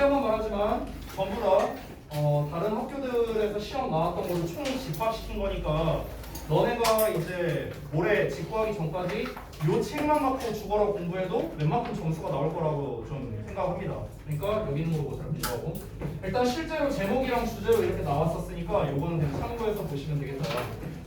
다시 한번 말하지만 전부 다 다른 학교들에서 시험 나왔던 거를 총 집합시킨 거니까 너네가 이제 올해 직구하기 전까지 요 책만 갖고 죽어라 공부해도 웬만큼 점수가 나올 거라고 좀 생각합니다. 그러니까 여기 있는 거 잘 공부하고 일단 실제로 제목이랑 주제로 이렇게 나왔었으니까 요거는 그냥 참고해서 보시면 되겠다.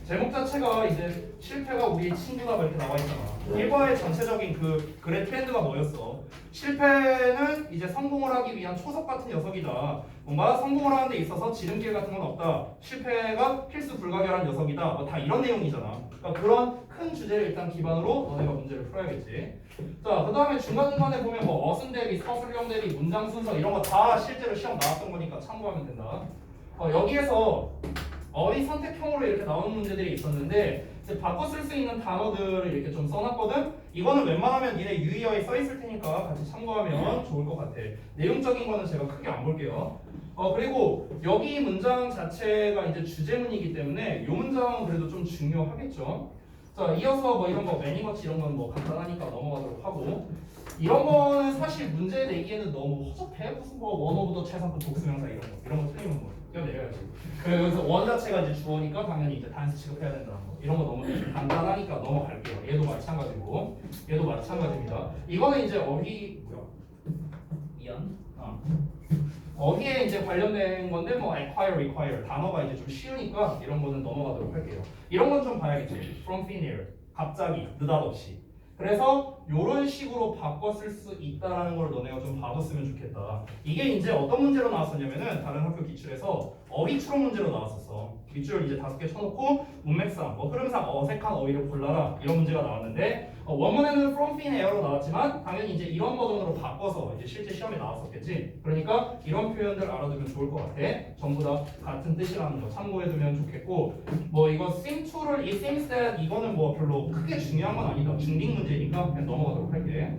제목 자체가 이제 실패가 우리의 친구다 이렇게 나와 있잖아. 일과의 전체적인 그 글의 트렌드가 뭐였어? 실패는 이제 성공을 하기 위한 초석 같은 녀석이다. 뭔가 성공을 하는 데 있어서 지름길 같은 건 없다. 실패가 필수 불가결한 녀석이다. 뭐 다 이런 내용이잖아. 그러니까 그런 큰 주제를 일단 기반으로 너네가 문제를 풀어야겠지. 자, 그 다음에 중간중간에 보면 뭐 어순 대비, 서술형 대비, 문장 순서 이런 거 다 실제로 시험 나왔던 거니까 참고하면 된다. 여기에서 어휘 선택형으로 이렇게 나오는 문제들이 있었는데 이제 바꿔 쓸 수 있는 단어들을 이렇게 좀 써놨거든? 이거는 웬만하면 니네 유의어에 써있을 테니까 같이 참고하면 좋을 것 같아. 내용적인 거는 제가 크게 안 볼게요. 그리고 여기 문장 자체가 이제 주제문이기 때문에 이 문장은 그래도 좀 중요하겠죠. 자, 이어서 뭐 이런 거 매니머치 이런 건 뭐 간단하니까 넘어가도록 하고 이런 거는 사실 문제 내기에는 너무 허접해. 무슨 뭐 원 오브 더 최상급 복수명사 이런 거 틀리면 뭐 뛰어내려야지. 그래서 원 자체가 이제 주어니까 당연히 이제 단수 취급해야 된다는 거. 이런 거 너무 간단하니까 넘어갈게요. 얘도 마찬가지고 얘도 마찬가지입니다. 이거는 이제 어휘 미안. 어휘에 이제 관련된 건데 뭐 acquire, require 단어가 이제 좀 쉬우니까 이런 거는 넘어가도록 할게요. 이런 건 좀 봐야겠지. From thin air 갑자기 느닷없이. 그래서 이런 식으로 바꿔 쓸 수 있다는 걸 너네가 좀 봐뒀으면 좋겠다. 이게 이제 어떤 문제로 나왔었냐면은 다른 학교 기출에서 어휘 추론 문제로 나왔었어. 밑줄 이제 5개 쳐놓고 문맥상, 흐름상 어색한 어휘를 골라라 이런 문제가 나왔는데 원문에는 from thin air로 나왔지만 당연히 이제 이런 버전으로 바꿔서 이제 실제 시험에 나왔었겠지. 그러니까 이런 표현들 알아두면 좋을 것 같아. 전부 다 같은 뜻이라는 거 참고해두면 좋겠고 뭐 이거 seem to를 이 seems that 이거는 뭐 별로 크게 중요한 건 아니다. 중딩 문제니까 그냥 넘어가도록 할게.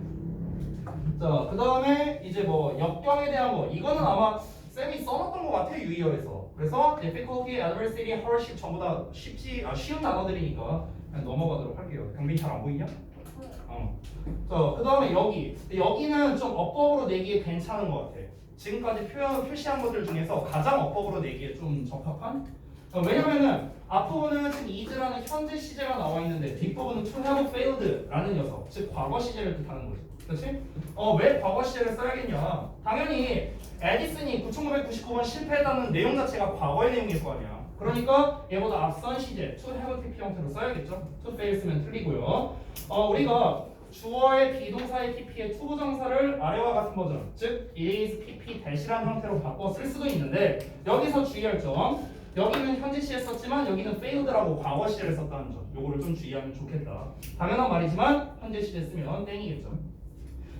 자, 그 다음에 이제 뭐 역경에 대한 거 이거는 아마 쌤이 써놨던 것 같아 유의어에서. 그래서 difficulty, adversity, hardship 전부 다 쉬운 단어들이니까 그냥 넘어가도록 할게요. 경빈이 잘 안 보이냐? 자, 그 다음에 여기는 좀 어법으로 내기에 괜찮은 것 같아. 지금까지 표시한 것들 중에서 가장 어법으로 내기에 좀 적합한? 왜냐면은 앞부분은 지금 is라는 현재 시제가 나와 있는데 뒷부분은 to have failed라는 녀석, 즉 과거 시제를 뜻하는 거지. 그렇지? 왜 과거 시제를 써야겠냐? 당연히 에디슨이 9999번 실패했다는 내용 자체가 과거의 내용일 거 아니야. 그러니까 얘보다 앞선 시제 to have TP 형태로 써야겠죠. to fail 쓰면 틀리고요. 우리가 주어의 비동사의 TP의 to 부정사를 아래와 같은 버전, 즉 is PP 대시라는 형태로 바꿔 쓸 수도 있는데 여기서 주의할 점, 여기는 현재 시에 썼지만 여기는 failed라고 과거 시제를 썼다는 점, 요거를 좀 주의하면 좋겠다. 당연한 말이지만 현재 시제 쓰면 땡이겠죠.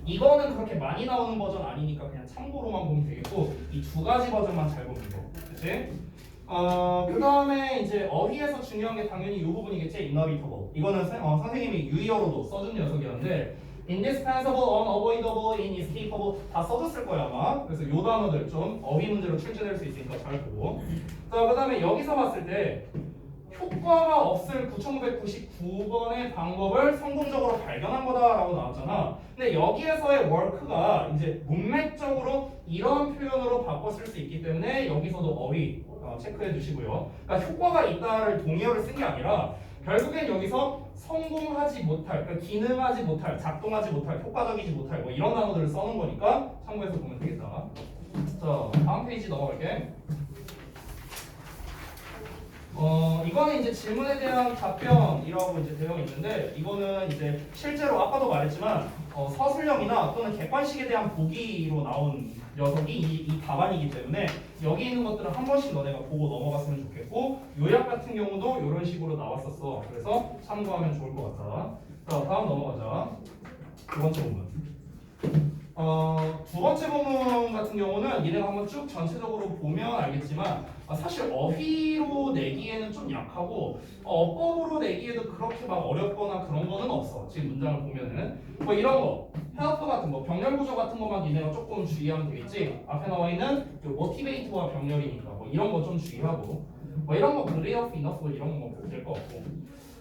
이거는 그렇게 많이 나오는 버전 아니니까 그냥 참고로만 보면 되겠고 이 두 가지 버전만 잘 보면 돼. 그치? 그 다음에 이제 어휘에서 중요한 게 당연히 이 부분이겠지. inevitable. 이거는 선생님이 유의어로도 써준 녀석이었는데 indispensable, unavoidable, inescapable 다 써줬을 거야 아마. 그래서 이 단어들 좀 어휘 문제로 출제될 수 있으니까 잘 보고. 자, 그 다음에 여기서 봤을 때 효과가 없을 9999번의 방법을 성공적으로 발견한 거다라고 나왔잖아. 근데 여기에서의 work가 이제 문맥적으로 이런 표현으로 바꿔 쓸 수 있기 때문에 여기서도 어휘 체크해 주시고요. 그러니까 효과가 있다를 동의어를 쓴 게 아니라 결국엔 여기서 성공하지 못할, 그러니까 기능하지 못할, 작동하지 못할, 효과적이지 못할 뭐 이런 단어들을 써놓은 거니까 참고해서 보면 되겠다. 자, 다음 페이지 넘어갈게. 이거는 이제 질문에 대한 답변이라고 이제 되어 있는데 이거는 이제 실제로 아까도 말했지만 서술형이나 또는 객관식에 대한 보기로 나온 녀석이 이 답안이기 때문에 여기 있는 것들을 한 번씩 너네가 보고 넘어갔으면 좋겠고 요약 같은 경우도 이런 식으로 나왔었어. 그래서 참고하면 좋을 것 같다. 자, 다음 넘어가자. 두 번째 부분. 두 번째 부분 같은 경우는 얘네가 한번 쭉 전체적으로 보면 알겠지만 사실 어휘로 내기에는 좀 약하고 어법으로 내기에도 그렇게 막 어렵거나 그런 거는 없어. 지금 문장을 보면은 뭐 이런 거 help 같은 거 병렬 구조 같은 것만 얘네가 조금 주의하면 되겠지. 앞에 나와 있는 motivate와 병렬이니까 뭐 이런 거 좀 주의하고 뭐 이런 거 good enough, enough 뭐 이런 거 될 것 같고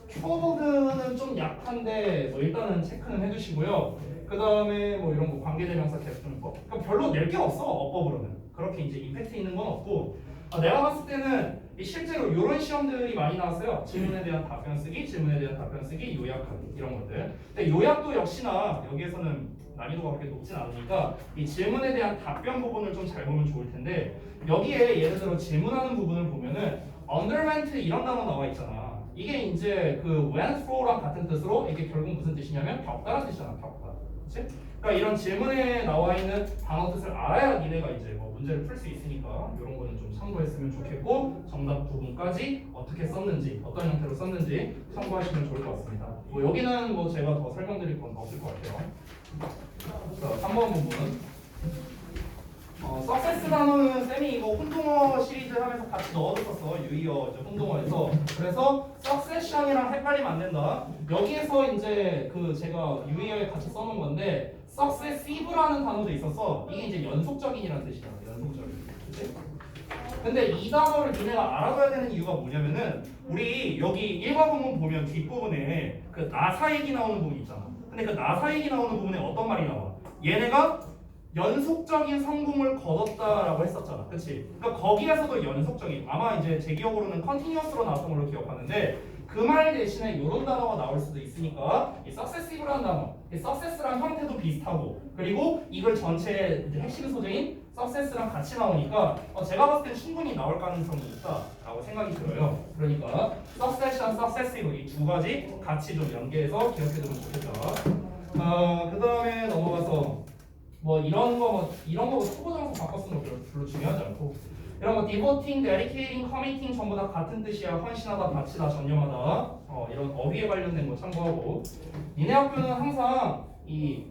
큐어보드는 좀 약한데 뭐 일단은 체크는 해주시고요. 그 다음에 뭐 이런 거 관계대명사 계속적용법. 그러니까 별로 낼 게 없어 어법으로는. 그렇게 이제 임팩트 있는 건 없고. 내가 봤을 때는 실제로 이런 시험들이 많이 나왔어요. 질문에 대한 답변 쓰기, 질문에 대한 답변 쓰기, 요약하기 이런 것들. 근데 요약도 역시나 여기에서는 난이도가 그렇게 높진 않으니까 이 질문에 대한 답변 부분을 좀 잘 보면 좋을 텐데 여기에 예를 들어 질문하는 부분을 보면은 underwent 이런 단어 나와 있잖아. 이게 이제 그 went through랑 같은 뜻으로 이게 결국 무슨 뜻이냐면 겪다라는 뜻이잖아. 겪다. 그렇지? 그러니까 이런 질문에 나와 있는 단어 뜻을 알아야 니네가 이제 뭐 문제를 풀 수 있으니까 이런 거는 좀 참고했으면 좋겠고 정답 부분까지 어떻게 썼는지 어떤 형태로 썼는지 참고하시면 좋을 것 같습니다. 뭐 여기는 뭐 제가 더 설명드릴 건 없을 것 같아요. 자, 3번 부분. 석세스 단어는 쌤이 이거 혼동어 시리즈 하면서 같이 넣어줬었어. 유의어 이제 혼동어에서. 그래서 석세션이랑 헷갈리면 안 된다. 여기에서 이제 그 제가 유의어에 같이 써놓은 건데 successive라는 단어도 있었어. 이게 이제 연속적인이라는 뜻이잖아. 연속적인. 그치? 근데 이 단어를 니네가 알아둬야 되는 이유가 뭐냐면은 우리 여기 1과 부분 보면 뒷부분에 그 나사 얘기 나오는 부분 있잖아. 근데 그 나사 얘기 나오는 부분에 어떤 말이 나와? 얘네가 연속적인 성공을 거뒀다라고 했었잖아. 그치? 그러니까 거기에서도 연속적인 아마 이제 제 기억으로는 continuous로 나왔던 걸로 기억하는데 그 말 대신에 이런 단어가 나올 수도 있으니까 이 successive라는 단어 이 success랑 형태도 비슷하고 그리고 이걸 전체의 이제 핵심 소재인 success랑 같이 나오니까 제가 봤을 때 충분히 나올 가능성이 있다라고 생각이 들어요. 그러니까 succession, successive 이 두 가지 같이 좀 연계해서 기억해두면 좋겠다. 그 다음에 넘어가서 뭐 이런 거 초보 장소 바꿔 쓰는 거 별로 중요하지 않고 이런 거 devoting, dedicating, committing 전부 다 같은 뜻이야. 헌신하다, 바치다, 전념하다. 이런 어휘에 관련된 거 참고하고 니네 학교는 항상 이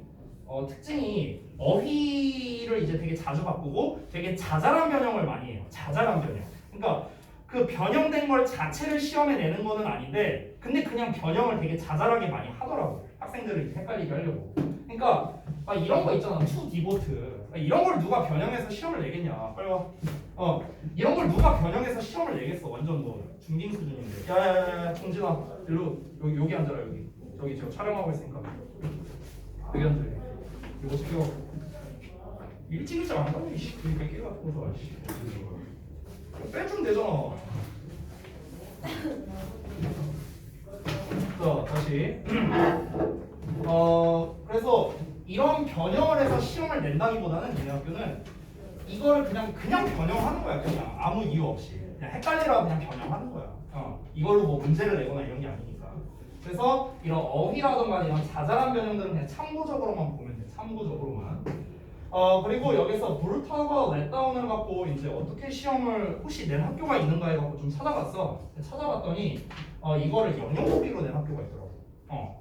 특징이 어휘를 이제 되게 자주 바꾸고 되게 자잘한 변형을 많이 해요. 자잘한 변형. 그러니까 그 변형된 걸 자체를 시험에 내는 거는 아닌데 근데 그냥 변형을 되게 자잘하게 많이 하더라고. 학생들을 헷갈리게 하려고. 그러니까 이런 거 있잖아. to devote. 이런 걸 누가 변형해서 시험을 내겠냐. 빨리 와. 이런 걸 누가 변형해서 시험을 내겠어. 완전 뭐 중딩 수준인데. 야야야야 동진아 일로 여기 앉아라 여기. 저기 저 촬영하고 있으니까 여기 앉아. 이거 시켜. 일찍 안 가면 이씨 그게 끼 같고서 빼주면 되잖아. 자 다시. 그래서 이런 변형을 해서 시험을 낸다기보다는 니네 학교는 이걸 그냥 변형하는 거야. 그냥 아무 이유 없이 그냥 헷갈리라고 그냥 변형하는 거야. 이걸로 뭐 문제를 내거나 이런 게 아니니까. 그래서 이런 어휘라던가 이런 자잘한 변형들은 그냥 참고적으로만 보면 돼. 참고적으로만. 그리고 여기서 브루탈과 렛다운을 갖고 이제 어떻게 시험을 혹시 낸 학교가 있는가 해갖고 좀 찾아봤어. 찾아봤더니 이거를 영영풀이로 낸 학교가 있더라고.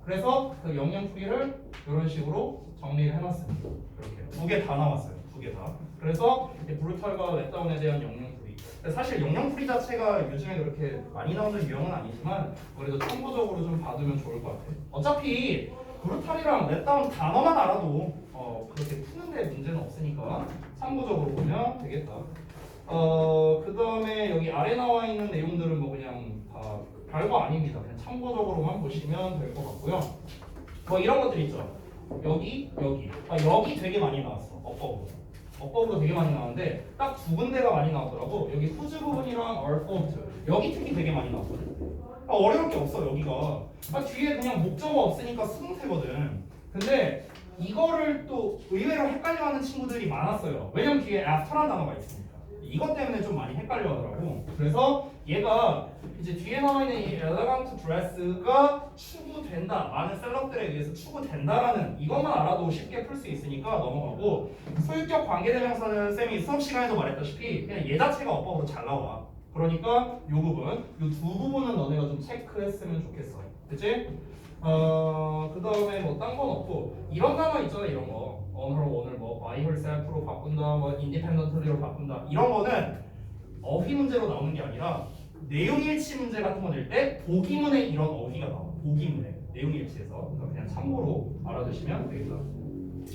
그래서 그 영영풀이를 이런 식으로 정리를 해놨습니다. 이렇게 두 개 다 나왔어요. 두 개 다. 그래서 브루탈과 렛다운에 대한 영영풀이. 사실 영영풀이 자체가 요즘에 그렇게 많이 나오는 유형은 아니지만 그래도 참고적으로 좀 봐두면 좋을 것 같아요. 어차피 브루탈이랑 렛다운 단어만 알아도 그렇게 푸는데 문제는 없으니까 참고적으로 보면 되겠다. 그 다음에 여기 아래 나와 있는 내용들은 뭐 그냥 다 별거 아닙니다. 그냥 참고적으로만 보시면 될 것 같고요. 뭐 이런 것들 있죠. 여기 되게 많이 나왔어. 어법으로 되게 많이 나왔는데 딱 두 군데가 많이 나오더라고. 여기 후즈 부분이랑 얼포트 여기 특히 되게 많이 나왔거든. 어려울 게 없어 여기가. 뒤에 그냥 목적어 없으니까 수동태거든. 근데 이거를 또 의외로 헷갈려하는 친구들이 많았어요. 왜냐면 뒤에 after라는 단어가 있으니까. 이것 때문에 좀 많이 헷갈려하더라고. 그래서 얘가 이제 뒤에 나와 있는 이 elegant dress가 추구된다. 많은 셀럽들에 의해서 추구된다라는 이것만 알아도 쉽게 풀 수 있으니까 넘어가고 소유격 관계대명사는 쌤이 수업 시간에도 말했다시피 그냥 얘 자체가 어법으로 잘 나와. 그러니까 이 부분, 이 두 부분은 너네가 좀 체크했으면 좋겠어. 그치? 그 다음에 뭐 딴 건 없고 이런 단어 있잖아. 이런 거 오늘 뭐 by herself로 바꾼다 뭐 independently로 바꾼다 이런 거는 어휘 문제로 나오는 게 아니라 내용일치 문제 같은 거 낼 때 보기문에 이런 어휘가 나와. 보기문에 내용일치에서. 그러니까 그냥 참고로 알아두시면 되겠다.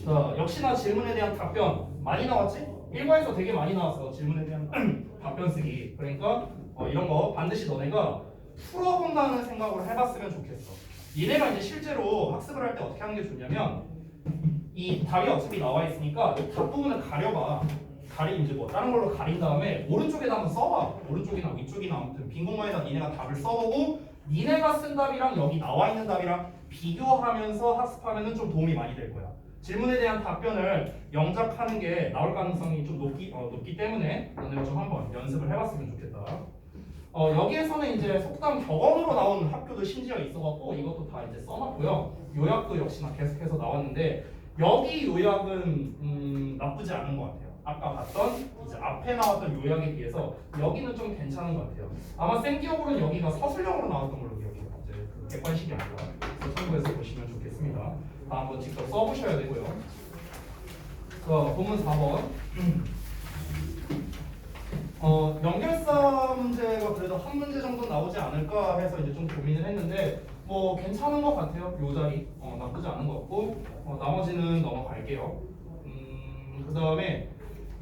자, 역시나 질문에 대한 답변 많이 나왔지? 1과에서 되게 많이 나왔어. 질문에 대한 답변 쓰기. 그러니까 이런 거 반드시 너네가 풀어본다는 생각으로 해봤으면 좋겠어. 얘네가 이제 실제로 학습을 할 때 어떻게 하는 게 좋냐면 이 답이 어차피 나와 있으니까 이 답 부분을 가려봐. 이제 뭐 다른 걸로 가린 다음에 오른쪽에다 한번 써봐. 오른쪽이나 위쪽이나 아무튼 빈 공간에다 니네가 답을 써보고 니네가 쓴 답이랑 여기 나와 있는 답이랑 비교하면서 학습하면은 좀 도움이 많이 될 거야. 질문에 대한 답변을 영작하는 게 나올 가능성이 좀 높기 때문에 너네가 좀 한번 연습을 해봤으면 좋겠다. 여기에서는 이제 속담 격언으로 나온 학교도 심지어 있어갖고 이것도 다 이제 써놨고요. 요약도 역시나 계속해서 나왔는데 여기 요약은 나쁘지 않은 것 같아요. 아까 봤던 이제 앞에 나왔던 요약에 비해서 여기는 좀 괜찮은 것 같아요. 아마 생기억으로는 여기가 서술형으로 나왔던 걸로 기억해요. 이제 그 객관식이 아니라 그래서 참고해서 보시면 좋겠습니다. 다 한번 직접 써보셔야 되고요. 본문 4번. 연결사 문제가 그래도 한 문제 정도 나오지 않을까 해서 이제 좀 고민을 했는데 뭐 괜찮은 것 같아요. 요 자리 나쁘지 않은 것 같고 나머지는 넘어갈게요. 그 다음에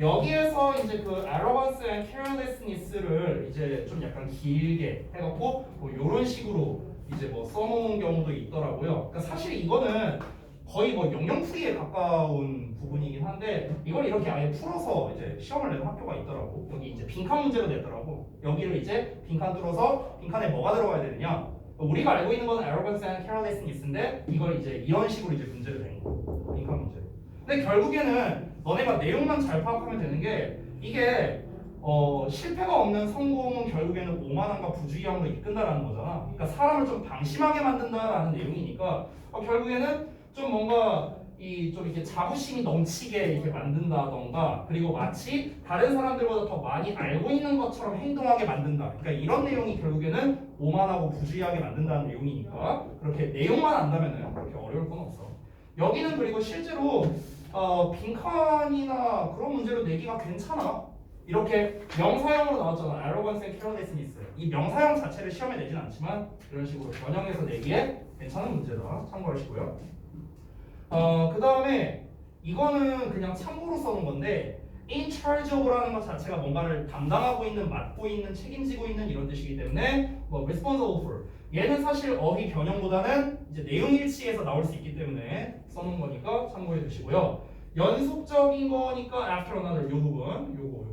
여기에서 이제 그 arrogance and carelessness를 이제 좀 약간 길게 해갖고 뭐 이런 식으로 이제 뭐 써놓은 경우도 있더라고요. 그러니까 사실 이거는 거의 뭐 영영풀이에 가까운 부분이긴 한데 이걸 이렇게 아예 풀어서 이제 시험을 내는 학교가 있더라고. 여기 이제 빈칸 문제로 냈더라고. 여기를 이제 빈칸 뚫어서 빈칸에 뭐가 들어가야 되느냐? 우리가 알고 있는 건 arrogance and carelessness인데 이걸 이제 이런 식으로 이제 문제를 낸 거. 빈칸 문제로. 근데 결국에는 너네가 내용만 잘 파악하면 되는 게 이게 실패가 없는 성공은 결국에는 오만함과 부주의함으로 이끈다라는 거잖아. 그러니까 사람을 좀 방심하게 만든다라는 내용이니까 결국에는 좀 뭔가 좀 이렇게 자부심이 넘치게 이렇게 만든다던가 그리고 마치 다른 사람들보다 더 많이 알고 있는 것처럼 행동하게 만든다. 그러니까 이런 내용이 결국에는 오만하고 부주의하게 만든다는 내용이니까 그렇게 내용만 안다면은 그렇게 어려울 건 없어. 여기는 그리고 실제로 빈칸이나 그런 문제로 내기가 괜찮아. 이렇게 명사형으로 나왔잖아. arrogance and carelessness. 이 명사형 자체를 시험에 내진 않지만 이런 식으로 변형해서 내기에 괜찮은 문제다. 참고하시고요. 그 다음에 이거는 그냥 참고로 써놓은 건데 in charge of라는 것 자체가 뭔가를 담당하고 있는, 맡고 있는, 책임지고 있는 이런 뜻이기 때문에 뭐 responsible for 얘는 사실 어휘 변형보다는 이제 내용 일치에서 나올 수 있기 때문에 써놓은 거니까 참고해 주시고요. 연속적인 거니까 after another 요 부분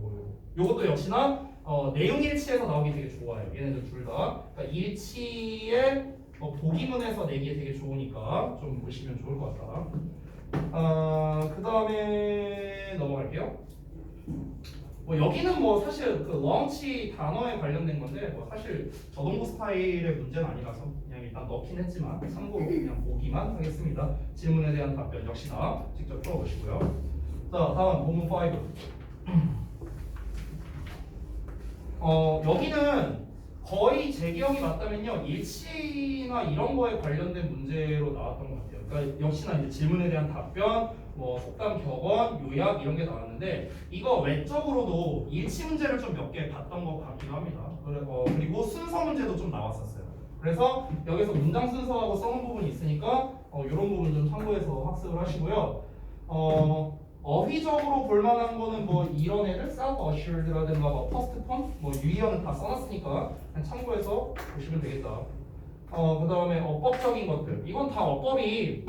요것도 역시나 내용 일치에서 나오기 되게 좋아요. 얘네들 둘 다. 그러니까 일치에 보기문에서 내기에 되게 좋으니까 좀 보시면 좋을 것 같다. 그 다음에 넘어갈게요. 여기는 뭐 사실 그 런치 단어에 관련된 건데 뭐 사실 저동부 스타일의 문제는 아니라서 그냥 일단 넣긴 했지만 참고로 그냥 보기만 하겠습니다. 질문에 대한 답변 역시나 직접 풀어보시고요. 자, 다음 본문 5. 여기는 거의 제 기억이 맞다면요 일치나 이런 거에 관련된 문제로 나왔던 것 같아요. 그러니까 역시나 이제 질문에 대한 답변, 뭐 속담 격언, 요약 이런 게 나왔는데 이거 외적으로도 일치 문제를 좀 몇 개 봤던 것 같기도 합니다. 그리고 순서 문제도 좀 나왔었어요. 그래서 여기서 문장 순서하고 써놓은 부분이 있으니까 이런 부분 좀 참고해서 학습을 하시고요. 어휘적으로 볼만한 거는 뭐 이런 애들 self-assured라든가 뭐 postpone 뭐 유의어는 다 써놨으니까 그냥 참고해서 보시면 되겠다. 그 다음에 어법적인 것들 이건 다 어법이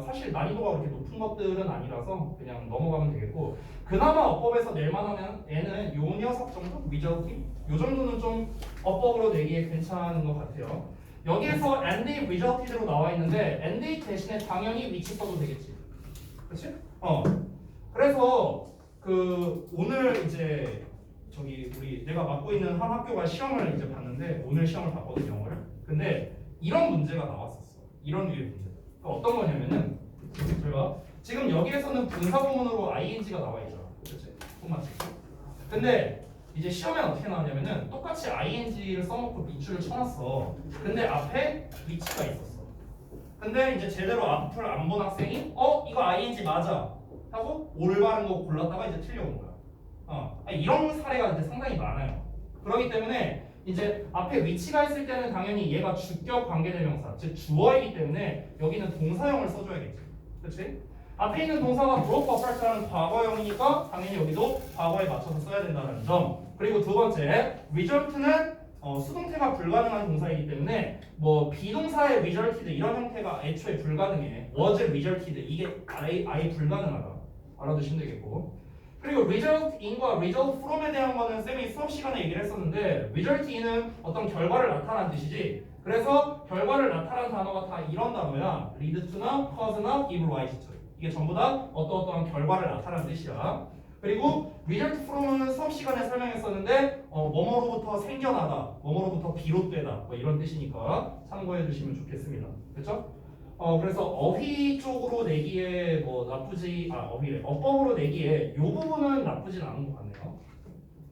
사실 난이도가 그렇게 높은 것들은 아니라서 그냥 넘어가면 되겠고 그나마 어법에서 낼 만한 애는 요 녀석 정도? resulting? 요 정도는 좀 어법으로 내기에 괜찮은 것 같아요. 여기에서 and they resulted로 나와 있는데 and they 대신에 당연히 which 써도 되겠지. 그치? 그래서 오늘 이제 내가 맡고 있는 한 학교가 시험을 이제 봤는데 오늘 시험을 봤거든 영어를. 근데 이런 문제가 나왔었어. 이런 류의 문제. 그러니까 어떤 거냐면은 제가 지금 여기에서는 분사구문으로 ing가 나와 있잖아. 그렇지? 똑같이. 근데 이제 시험에 어떻게 나왔냐면은 똑같이 ing를 써놓고 밑줄을 쳐놨어. 근데 앞에 위치가 있었어. 근데 이제 제대로 앞을 안 본 학생이 이거 ing 맞아 하고 올바른 거 골랐다가 이제 틀려온 거야. 이런 사례가 이제 상당히 많아요. 그렇기 때문에 이제 앞에 위치가 있을 때는 당연히 얘가 주격 관계대명사, 즉 주어이기 때문에 여기는 동사형을 써줘야겠지. 그렇지? 앞에 있는 동사가 broke apart라는 과거형이니까 당연히 여기도 과거에 맞춰서 써야 된다는 점. 그리고 두 번째, result는 수동태가 불가능한 동사이기 때문에 뭐 비동사의 resulted 이런 형태가 애초에 불가능해. was resulted 이게 아예 불가능하다. 알아두시면 되겠고. 그리고 result in과 result from에 대한 거는 쌤이 수업 시간에 얘기를 했었는데 result in은 어떤 결과를 나타난 뜻이지. 그래서 결과를 나타난 단어가 다 이런 단어야. lead to나 cause나 give rise to. 이게 전부 다 어떠어떠한 결과를 나타난 뜻이야. 그리고 result from은 수업 시간에 설명했었는데 뭐뭐로부터 생겨나다, 뭐뭐로부터 비롯되다 뭐 이런 뜻이니까 참고해 주시면 좋겠습니다. 그렇죠? 그래서 어휘 쪽으로 내기에 뭐 나쁘지 어휘래 어법으로 내기에 이 부분은 나쁘진 않은 것 같네요.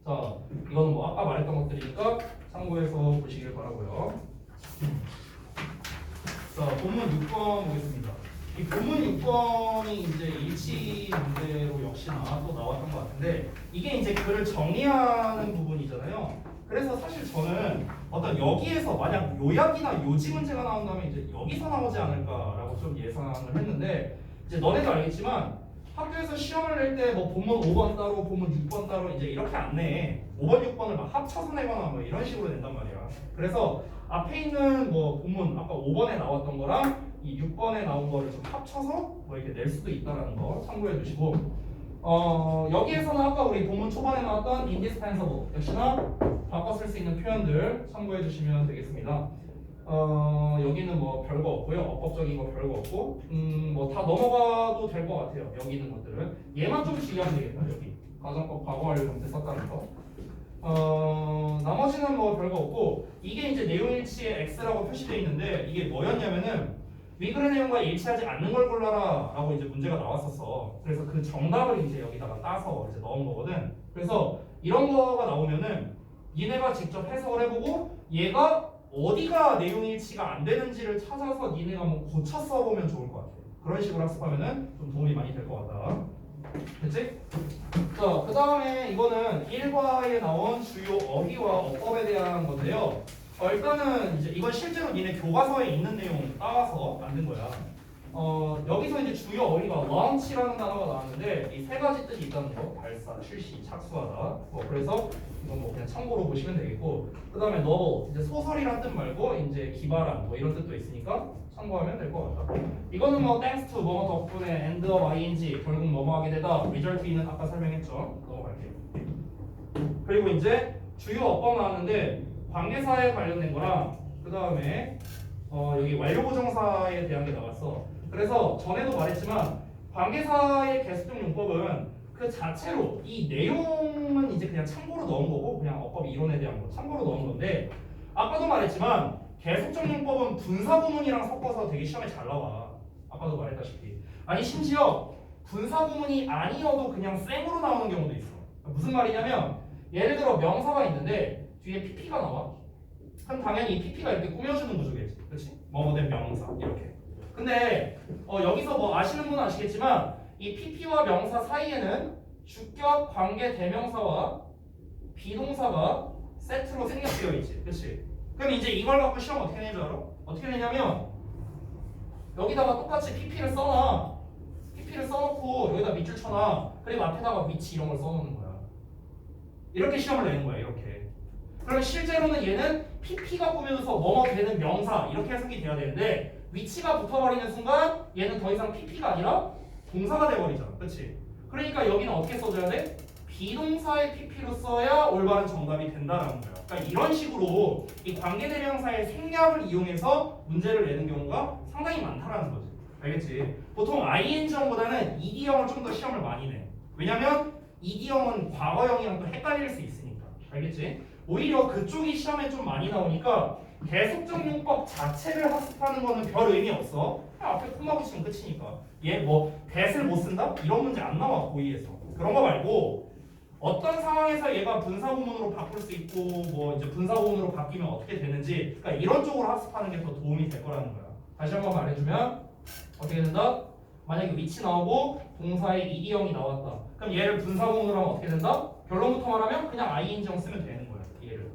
자, 이거는 뭐 아까 말했던 것들이니까 참고해서 보시길 바라고요. 자, 본문 6번 보겠습니다. 이 본문 6번이 이제 일치 문제로 역시나 또 나왔던 것 같은데 이게 이제 글을 정리하는 부분이잖아요. 그래서 사실 저는 어떤 여기에서 만약 요약이나 요지 문제가 나온다면 이제 여기서 나오지 않을까라고 좀 예상을 했는데 이제 너네도 알겠지만 학교에서 시험을 낼 때 뭐 본문 5번 따로 본문 6번 따로 이제 이렇게 안 내. 5번 6번을 막 합쳐서 내거나 뭐 이런 식으로 낸단 말이야. 그래서 앞에 있는 뭐 본문 아까 5번에 나왔던 거랑 이 6번에 나온 거를 좀 합쳐서 뭐 이렇게 낼 수도 있다라는 거 참고해 주시고 여기에서는 아까 우리 본문 초반에 나왔던 in this tense 역시나 바꿔 쓸 수 있는 표현들 참고해 주시면 되겠습니다. 여기는 뭐 별거 없고요. 어법적인 거 별거 없고 뭐 다 넘어가도 될 것 같아요. 여기 있는 것들은 얘만 좀 주의하면 되겠다. 여기 가정법 과거 완료 형태 썼다는 거. 나머지는 뭐 별거 없고 이게 이제 내용일치에 X라고 표시되어 있는데 이게 뭐였냐면은 위글의 내용과 일치하지 않는 걸 골라라 라고 이제 문제가 나왔었어. 그래서 그 정답을 이제 여기다가 따서 이제 넣은 거거든. 그래서 이런 거가 나오면은 니네가 직접 해석을 해보고 얘가 어디가 내용일치가 안 되는지를 찾아서 니네가 뭐 고쳐 써보면 좋을 것 같아. 그런 식으로 학습하면은 좀 도움이 많이 될 것 같다. 됐지? 자, 그 다음에 이거는 1과에 나온 주요 어휘와 어법에 대한 건데요. 일단은 이제 이건 실제로 니네 교과서에 있는 내용 따와서 만든 거야. 여기서 이제 주요 어휘가 launch라는 단어가 나왔는데 이 세 가지 뜻이 있다는 거. 발사, 출시, 착수하다. 그래서 이건 뭐 그냥 참고로 보시면 되겠고, 그 다음에 novel 이제 소설이란 뜻 말고 이제 기발한 뭐 이런 뜻도 있으니까 참고하면 될 것 같다. 이거는 뭐 thanks to 뭐뭐 덕분에 end of ing 결국 뭐뭐 하게 되다. result in은 아까 설명했죠. 넘어갈게요. 그리고 이제 주요 어법 나왔는데 관계사에 관련된 거랑 그 다음에 여기 완료부정사에 대한 게 나왔어. 그래서 전에도 말했지만 관계사의 계속적 용법은 그 자체로 이 내용은 이제 그냥 참고로 넣은 거고 그냥 어법 이론에 대한 거 참고로 넣은 건데 아까도 말했지만 계속적 용법은 분사구문이랑 섞어서 되게 시험에 잘 나와. 아까도 말했다시피 아니 심지어 분사구문이 아니어도 그냥 쌩으로 나오는 경우도 있어. 무슨 말이냐면 예를 들어 명사가 있는데 뒤에 PP가 나와. 그럼 당연히 이 PP가 이렇게 꾸며주는 구조겠지. 그렇지? 뭐뭐된 명사 이렇게. 근데 여기서 뭐 아시는 분은 아시겠지만 이 PP와 명사 사이에는 주격, 관계, 대명사와 비동사가 세트로 생략되어 있지. 그렇지? 그럼 이제 이걸 갖고 시험 어떻게 내줄 알아? 어떻게 내냐면 여기다가 똑같이 PP를 써놔. PP를 써놓고 여기다 밑줄 쳐놔. 그리고 앞에다가 위치 이런 걸 써놓는 거야. 이렇게 시험을 내는 거야. 이렇게. 그럼 실제로는 얘는 PP가 꾸며서 뭐뭐 되는 명사 이렇게 해석이 돼야 되는데 위치가 붙어버리는 순간 얘는 더 이상 PP가 아니라 동사가 돼버리잖아. 그렇지? 그러니까 여기는 어떻게 써줘야 돼? 비동사의 PP로 써야 올바른 정답이 된다라는 거야. 그러니까 이런 식으로 이 관계대명사의 생략을 이용해서 문제를 내는 경우가 상당히 많다라는 거지. 알겠지? 보통 ing형보다는 ed형을 좀 더 시험을 많이 내. 왜냐면 ed형은 과거형이랑 또 헷갈릴 수 있으니까. 알겠지? 오히려 그쪽이 시험에 좀 많이 나오니까 계속적 용법 자체를 학습하는 거는 별 의미 없어. 앞에 콤마 붙이면 끝이니까. 얘 뭐 that을 못 쓴다? 이런 문제 안 나와 고의에서. 그런 거 말고 어떤 상황에서 얘가 분사구문으로 바꿀 수 있고 뭐 이제 분사구문으로 바뀌면 어떻게 되는지 그러니까 이런 쪽으로 학습하는 게 더 도움이 될 거라는 거야. 다시 한번 말해주면 어떻게 된다? 만약에 위치 나오고 동사의 ed형이 나왔다. 그럼 얘를 분사구문으로 하면 어떻게 된다? 결론부터 말하면 그냥 ing형 쓰면 되는 거야. 얘를.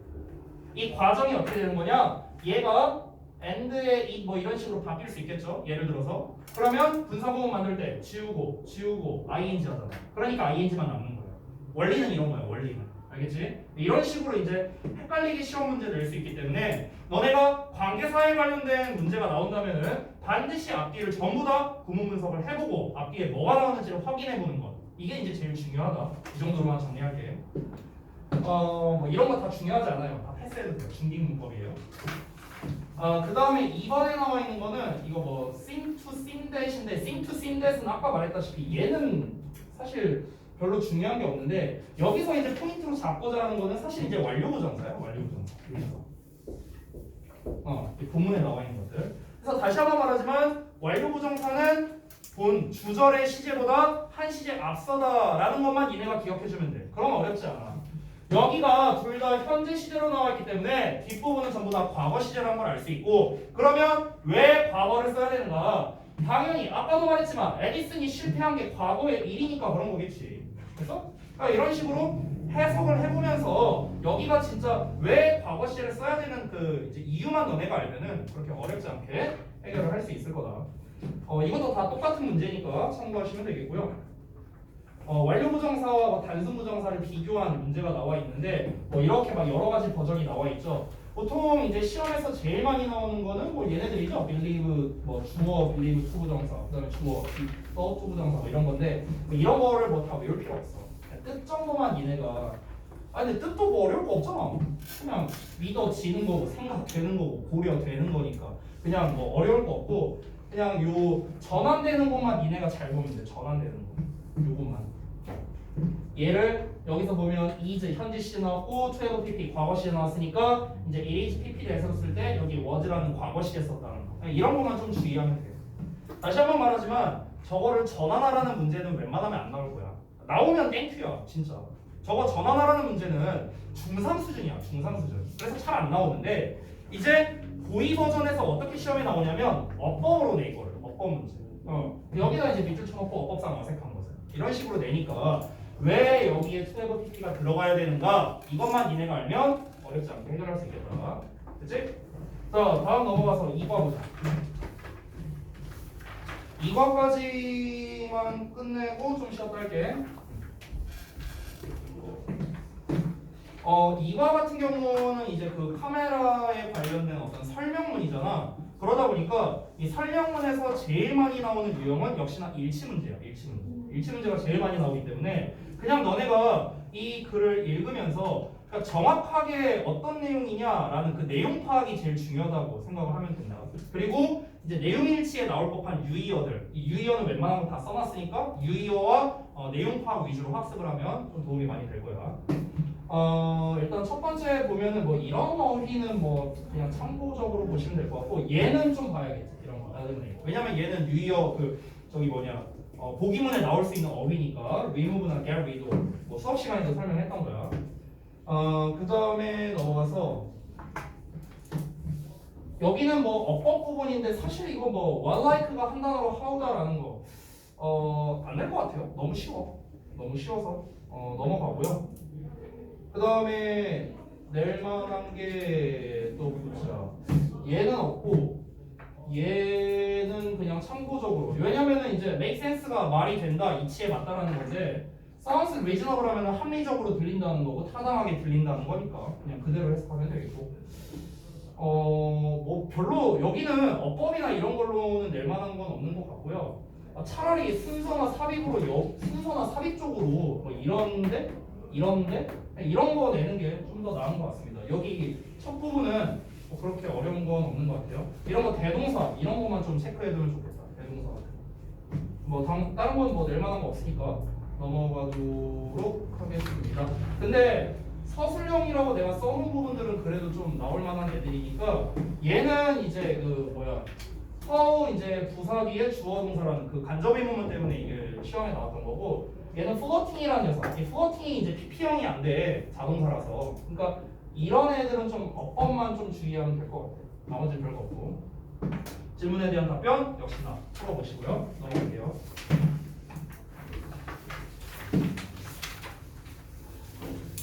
이 과정이 어떻게 되는 거냐? 얘가 and의 it 뭐 이런 식으로 바뀔 수 있겠죠? 예를 들어서 그러면 분사구문 만들 때 지우고 ing 하잖아. 그러니까 ing만 남는 거야. 원리는 이런 거야. 원리는. 알겠지? 이런 식으로 이제 헷갈리게 시험 문제 낼 수 있기 때문에 너네가 관계사에 관련된 문제가 나온다면은 반드시 앞뒤를 전부 다 구문 분석을 해보고 앞뒤에 뭐가 나오는지를 확인해보는 것. 이게 이제 제일 중요하다. 이 정도로만 정리할게. 뭐 이런 거 다 중요하지 않아요. 다 패스해도 돼요. 중딩문법이에요. 그 다음에 2번에 나와 있는 거는 이거 뭐 sim to sim that인데 sim to sim that은 아까 말했다시피 얘는 사실 별로 중요한 게 없는데 여기서 이제 포인트로 잡고자 하는 거는 사실 이제 완료부정사예요. 완료부정사. 이 본문에 나와 있는 것들. 그래서 다시 한번 말하지만 완료부정사는 본 주절의 시제보다 한 시제 앞서다라는 것만 이내가 기억해주면 돼. 그럼 어렵지 않아. 여기가 둘 다 현재 시제로 나와 있기 때문에 뒷부분은 전부 다 과거 시제라는 걸 알 수 있고 그러면 왜 과거를 써야 되는가? 당연히 아까도 말했지만 에디슨이 실패한 게 과거의 일이니까 그런 거겠지. 그래서 이런 식으로 해석을 해보면서 여기가 진짜 왜 과거 시제를 써야 되는 그 이제 이유만 너네가 알면은 그렇게 어렵지 않게 해결을 할 수 있을 거다. 이것도 다 똑같은 문제니까 참고하시면 되겠고요. 완료부정사와 단순부정사를 비교한 문제가 나와 있는데 이렇게 막 여러 가지 버전이 나와 있죠. 보통 이제 시험에서 제일 많이 나오는 거는 뭐 얘네들이죠. believe 주어 believe to 부정사, 그다음에 주어 to 부정사 이런 건데 이런 거를 다 외울 필요 없어. 뜻 정도만 얘네가 근데 뜻도 뭐 어려울 거 없잖아. 그냥 믿어지는 거고 생각되는 거고 고려되는 거니까 그냥 뭐 어려울 거 없고 그냥 요 전환되는 것만 니네가 잘 보면 돼. 전환되는 거 요것만. 얘를 여기서 보면 is 현재 시제 나왔고 to have pp 과거 시제 나왔으니까 이제 is pp를 했었을 때 여기 was라는 과거 시제 썼다는 거. 이런 것만 좀 주의하면 돼요. 다시 한번 말하지만 저거를 전환하라는 문제는 웬만하면 안 나올 거야. 나오면 땡큐야 진짜. 저거 전환하라는 문제는 중3 수준이야. 중3 수준. 그래서 잘 안 나오는데 이제 고의 버전에서 어떻게 시험에 나오냐면 어법으로 내 이거를. 어법 문제. 여기다 이제 밑줄 쳐놓고 어법상 어색한 것을 이런 식으로 내니까 왜 여기에 to have pp가 들어가야 되는가 이것만 니네가 알면 어렵지 않게 해결할 수 있겠다. 그치? 자 다음 넘어가서 2과 보자. 2과까지만 끝내고 좀 쉬었다 할게. 2과 같은 경우는 이제 그 카메라에 관련된 어떤 설명문이잖아. 그러다 보니까 이 설명문에서 제일 많이 나오는 유형은 역시나 일치 문제야. 일치 문제. 일치 문제가 제일 많이 나오기 때문에 그냥 너네가 이 글을 읽으면서 그러니까 정확하게 어떤 내용이냐라는 그 내용 파악이 제일 중요하다고 생각을 하면 된다. 그리고 이제 내용 일치에 나올 법한 유의어들, 이 유의어는 웬만한 거 다 써놨으니까 유의어와 내용 파악 위주로 학습을 하면 좀 도움이 많이 될 거야. 일단 첫 번째 보면은 뭐 이런 어휘는 뭐 그냥 참고적으로 보시면 될 것 같고 얘는 좀 봐야겠지 이런 거. 왜냐면 얘는 유의어 그 저기 보기문에 나올 수 있는 어휘니까 remove나 get rid 뭐 수업 시간에도 설명했던 거야. 그 다음에 넘어가서 여기는 뭐 어법 부분인데 사실 이거 뭐 one like가 한 단어로 how다라는 거 안 될 것 같아요. 너무 쉬워. 너무 쉬워서 넘어가고요. 그 다음에 낼 만한 게 또 보자. 얘는 없고 얘는 그냥 참고적으로. 왜냐면은 이제 make sense가 말이 된다, 이치에 맞다라는 건데 sounds reasonable 하면은 합리적으로 들린다는 거고 타당하게 들린다는 거니까 그냥 그대로 해석하면 되겠고. 뭐 별로 여기는 어법이나 이런 걸로는 낼 만한 건 없는 것 같고요. 차라리 순서나 삽입 쪽으로 뭐 이런데 이런 거 내는 게 좀 더 나은 것 같습니다. 여기 첫 부분은 뭐 그렇게 어려운 건 없는 것 같아요. 이런 거 대동사 이런 것만 좀 체크해두면 좋겠다. 대동사 뭐 다른 건 뭐 낼 만한 거 없으니까 넘어가도록 하겠습니다. 근데 서술형이라고 내가 써놓은 부분들은 그래도 좀 나올 만한 애들이니까 얘는 이제 how 이제 부사 뒤에 주어 동사라는 그 간접 의문문 때문에 이게 시험에 나왔던 거고 얘는 플로팅이라는 녀석. 이 플로팅이 이제 PP형이 안 돼. 자동사라서. 그러니까 이런 애들은 좀 어법만 좀 주의하면 될 것 같아요. 나머지는 별거 없고. 질문에 대한 답변 역시나 풀어보시고요. 넘어갈게요.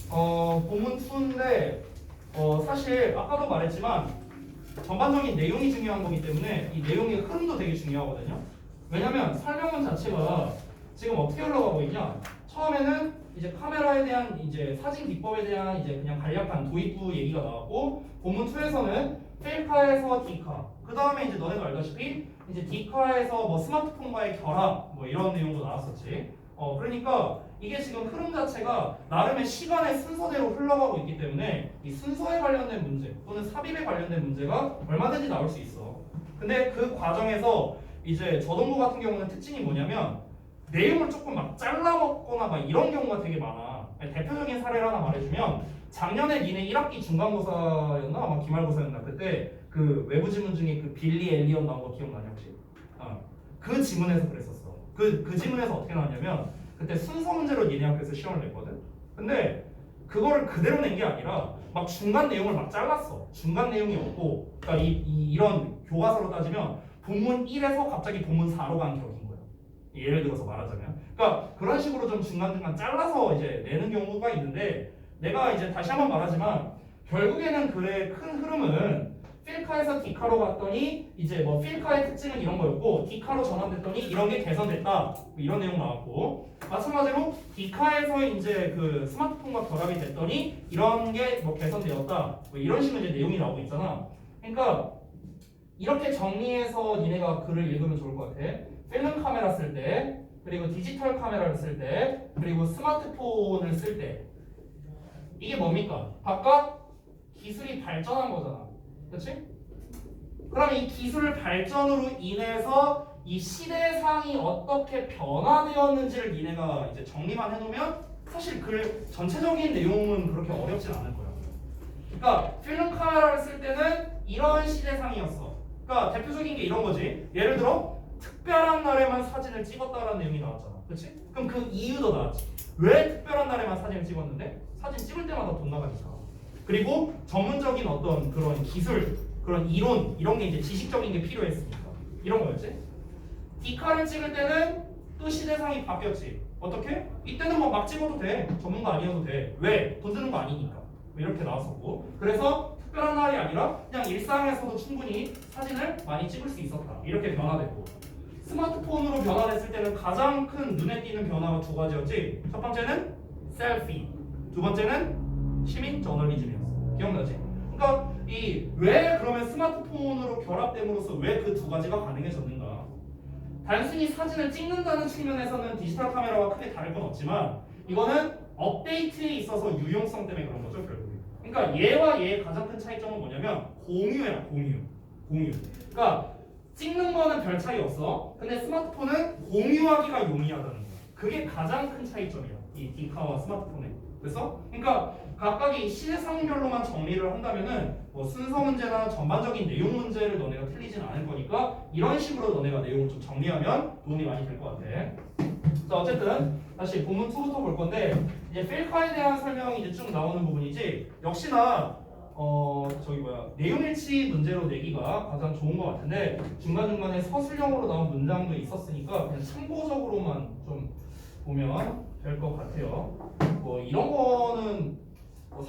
본문 2인데 사실 아까도 말했지만 전반적인 내용이 중요한 거기 때문에 이 내용의 흐름도 되게 중요하거든요. 왜냐면 설명문 자체가 지금 어떻게 흘러가고 있냐? 처음에는 이제 카메라에 대한 이제 사진 기법에 대한 이제 그냥 간략한 도입부 얘기가 나왔고 본문 2에서는 셀카에서 디카 그 다음에 이제 너네가 알다시피 이제 디카에서 뭐 스마트폰과의 결합 뭐 이런 내용도 나왔었지. 그러니까 이게 지금 흐름 자체가 나름의 시간의 순서대로 흘러가고 있기 때문에 이 순서에 관련된 문제 또는 삽입에 관련된 문제가 얼마든지 나올 수 있어. 근데 그 과정에서 이제 저동부 같은 경우는 특징이 뭐냐면 내용을 조금 막 잘라먹거나 막 이런 경우가 되게 많아. 대표적인 사례를 하나 말해주면 작년에 니네 1학기 중간고사였나 아마 기말고사였나 그때 그 외부 지문 중에 그 빌리 엘리엇 나온 거 기억나냐 혹시? 그 지문에서 그랬었어. 그 지문에서 어떻게 나왔냐면 그때 순서 문제로 니네 학교에서 시험을 냈거든. 근데 그거를 그대로 낸 게 아니라 막 중간 내용을 막 잘랐어. 중간 내용이 없고 그러니까 이런 교과서로 따지면 본문 1에서 갑자기 본문 4로 간 격인 거야. 예를 들어서 말하자면. 그러니까 그런 식으로 좀 중간중간 잘라서 이제 내는 경우가 있는데 내가 이제 다시 한번 말하지만 결국에는 글의 큰 흐름은 필카에서 디카로 갔더니 이제 뭐 필카의 특징은 이런 거였고 디카로 전환됐더니 이런 게 개선됐다 뭐 이런 내용 나왔고 마찬가지로 디카에서 이제 그 스마트폰과 결합이 됐더니 이런 게 뭐 개선되었다 뭐 이런 식으로 이제 내용이 나오고 있잖아. 그러니까 이렇게 정리해서 니네가 글을 읽으면 좋을 것 같아. 필름 카메라 쓸 때 그리고 디지털 카메라를 쓸 때 그리고 스마트폰을 쓸 때 이게 뭡니까? 각각 기술이 발전한 거잖아. 그렇지? 그럼 이 기술 발전으로 인해서 이 시대상이 어떻게 변화되었는지를 니네가 이제 정리만 해놓으면 사실 글 전체적인 내용은 그렇게 어렵진 않을 거야. 그러니까 필름 카메라를 쓸 때는 이런 시대상이었어. 그러니까 대표적인 게 이런 거지. 예를 들어 특별한 날에만 사진을 찍었다라는 내용이 나왔잖아. 그렇지? 그럼 그 이유도 나왔지. 왜 특별한 날에만 사진을 찍었는데? 사진 찍을 때마다 돈 나가니까. 그리고 전문적인 어떤 그런 기술, 그런 이론 이런 게 이제 지식적인 게 필요했으니까 이런 거였지. 디카를 찍을 때는 또 시대상이 바뀌었지. 어떻게? 이때는 뭐 막 찍어도 돼. 전문가 아니어도 돼. 왜? 돈 드는 거 아니니까. 뭐 이렇게 나왔었고. 그래서 특별한 날이 아니라 그냥 일상에서도 충분히 사진을 많이 찍을 수 있었다. 이렇게 변화됐고. 스마트폰으로 변화됐을 때는 가장 큰 눈에 띄는 변화가 두 가지였지. 첫 번째는 셀피. 두 번째는 시민 저널리즘이었어. 기억나지? 그러니까 이 왜 그러면 스마트폰으로 결합됨으로써 왜 그 두 가지가 가능해졌는가? 단순히 사진을 찍는다는 측면에서는 디지털 카메라와 크게 다를 건 없지만 이거는 업데이트에 있어서 유용성 때문에 그런 거죠 결국에. 그러니까 얘와 얘의 가장 큰 차이점은 뭐냐면 공유야 공유. 그러니까 찍는 거는 별 차이 없어. 근데 스마트폰은 공유하기가 용이하다는 거야. 그게 가장 큰 차이점이야. 이 디카와 스마트폰에. 그래서 그러니까 각각의 시대상별로만 정리를 한다면은 뭐 순서 문제나 전반적인 내용 문제를 너네가 틀리진 않을 거니까 이런 식으로 너네가 내용을 좀 정리하면 도움이 많이 될 것 같아. 자 어쨌든 다시 본문 2부터 볼 건데 이제 필카에 대한 설명이 이제 쭉 나오는 부분이지 역시나 내용일치 문제로 내기가 가장 좋은 것 같은데 중간중간에 서술형으로 나온 문장도 있었으니까 그냥 참고적으로만 좀 보면 될 것 같아요. 뭐 이런 거는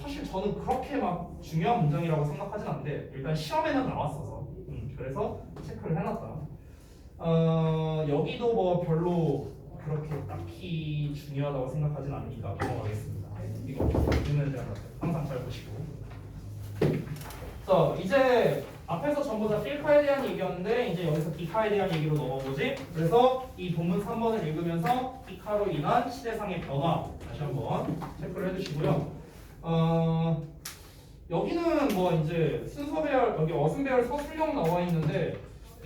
사실 저는 그렇게 막 중요한 문장이라고 생각하진 않는데 일단 시험에는 나왔어서 그래서 체크를 해놨다. 여기도 뭐 별로 그렇게 딱히 중요하다고 생각하진 않으니까 넘어가겠습니다. 이거 읽는 대로 항상 잘 보시고. 자 이제 앞에서 전부 다 필카에 대한 얘기였는데 이제 여기서 디카에 대한 얘기로 넘어보지. 그래서 이 본문 3번을 읽으면서 디카로 인한 시대상의 변화 다시 한번 체크를 해주시고요. 여기는 뭐 이제 순서배열 여기 어순배열 서술형 나와 있는데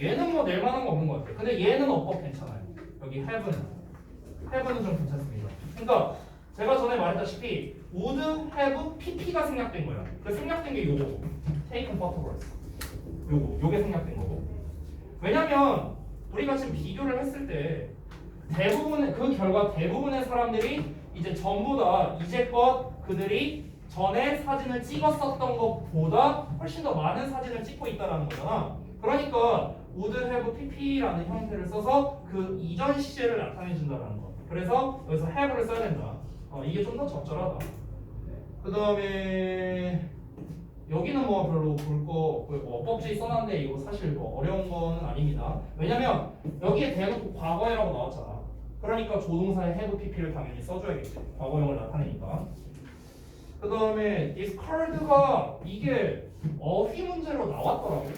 얘는 뭐 낼 만한 거 없는 것 같아요. 근데 얘는 어법 괜찮아요. 여기 have는 좀 괜찮습니다. 그러니까 제가 전에 말했다시피 would have pp가 생략된 거야. 그 생략된 게 요거 taken photographs 요게 생략된 거고. 왜냐면 우리가 지금 비교를 했을 때 대부분의 그 결과 대부분의 사람들이 이제 전부 다 이제껏 그들이 전에 사진을 찍었었던 것보다 훨씬 더 많은 사진을 찍고 있다는 거잖아. 그러니까 would have pp라는 형태를 써서 그 이전 시제를 나타내 준다는 거. 그래서 여기서 have를 써야 된다. 이게 좀 더 적절하다. 그 다음에 여기는 뭐 별로 볼 거 뭐 어법지 써놨는데 이거 사실 뭐 어려운 거는 아닙니다. 왜냐면 여기에 대놓고 과거에라고 나왔잖아. 그러니까 조동사에 have pp를 당연히 써줘야겠지. 과거형을 나타내니까. 그 다음에 discard가 이게 어휘 문제로 나왔더라고.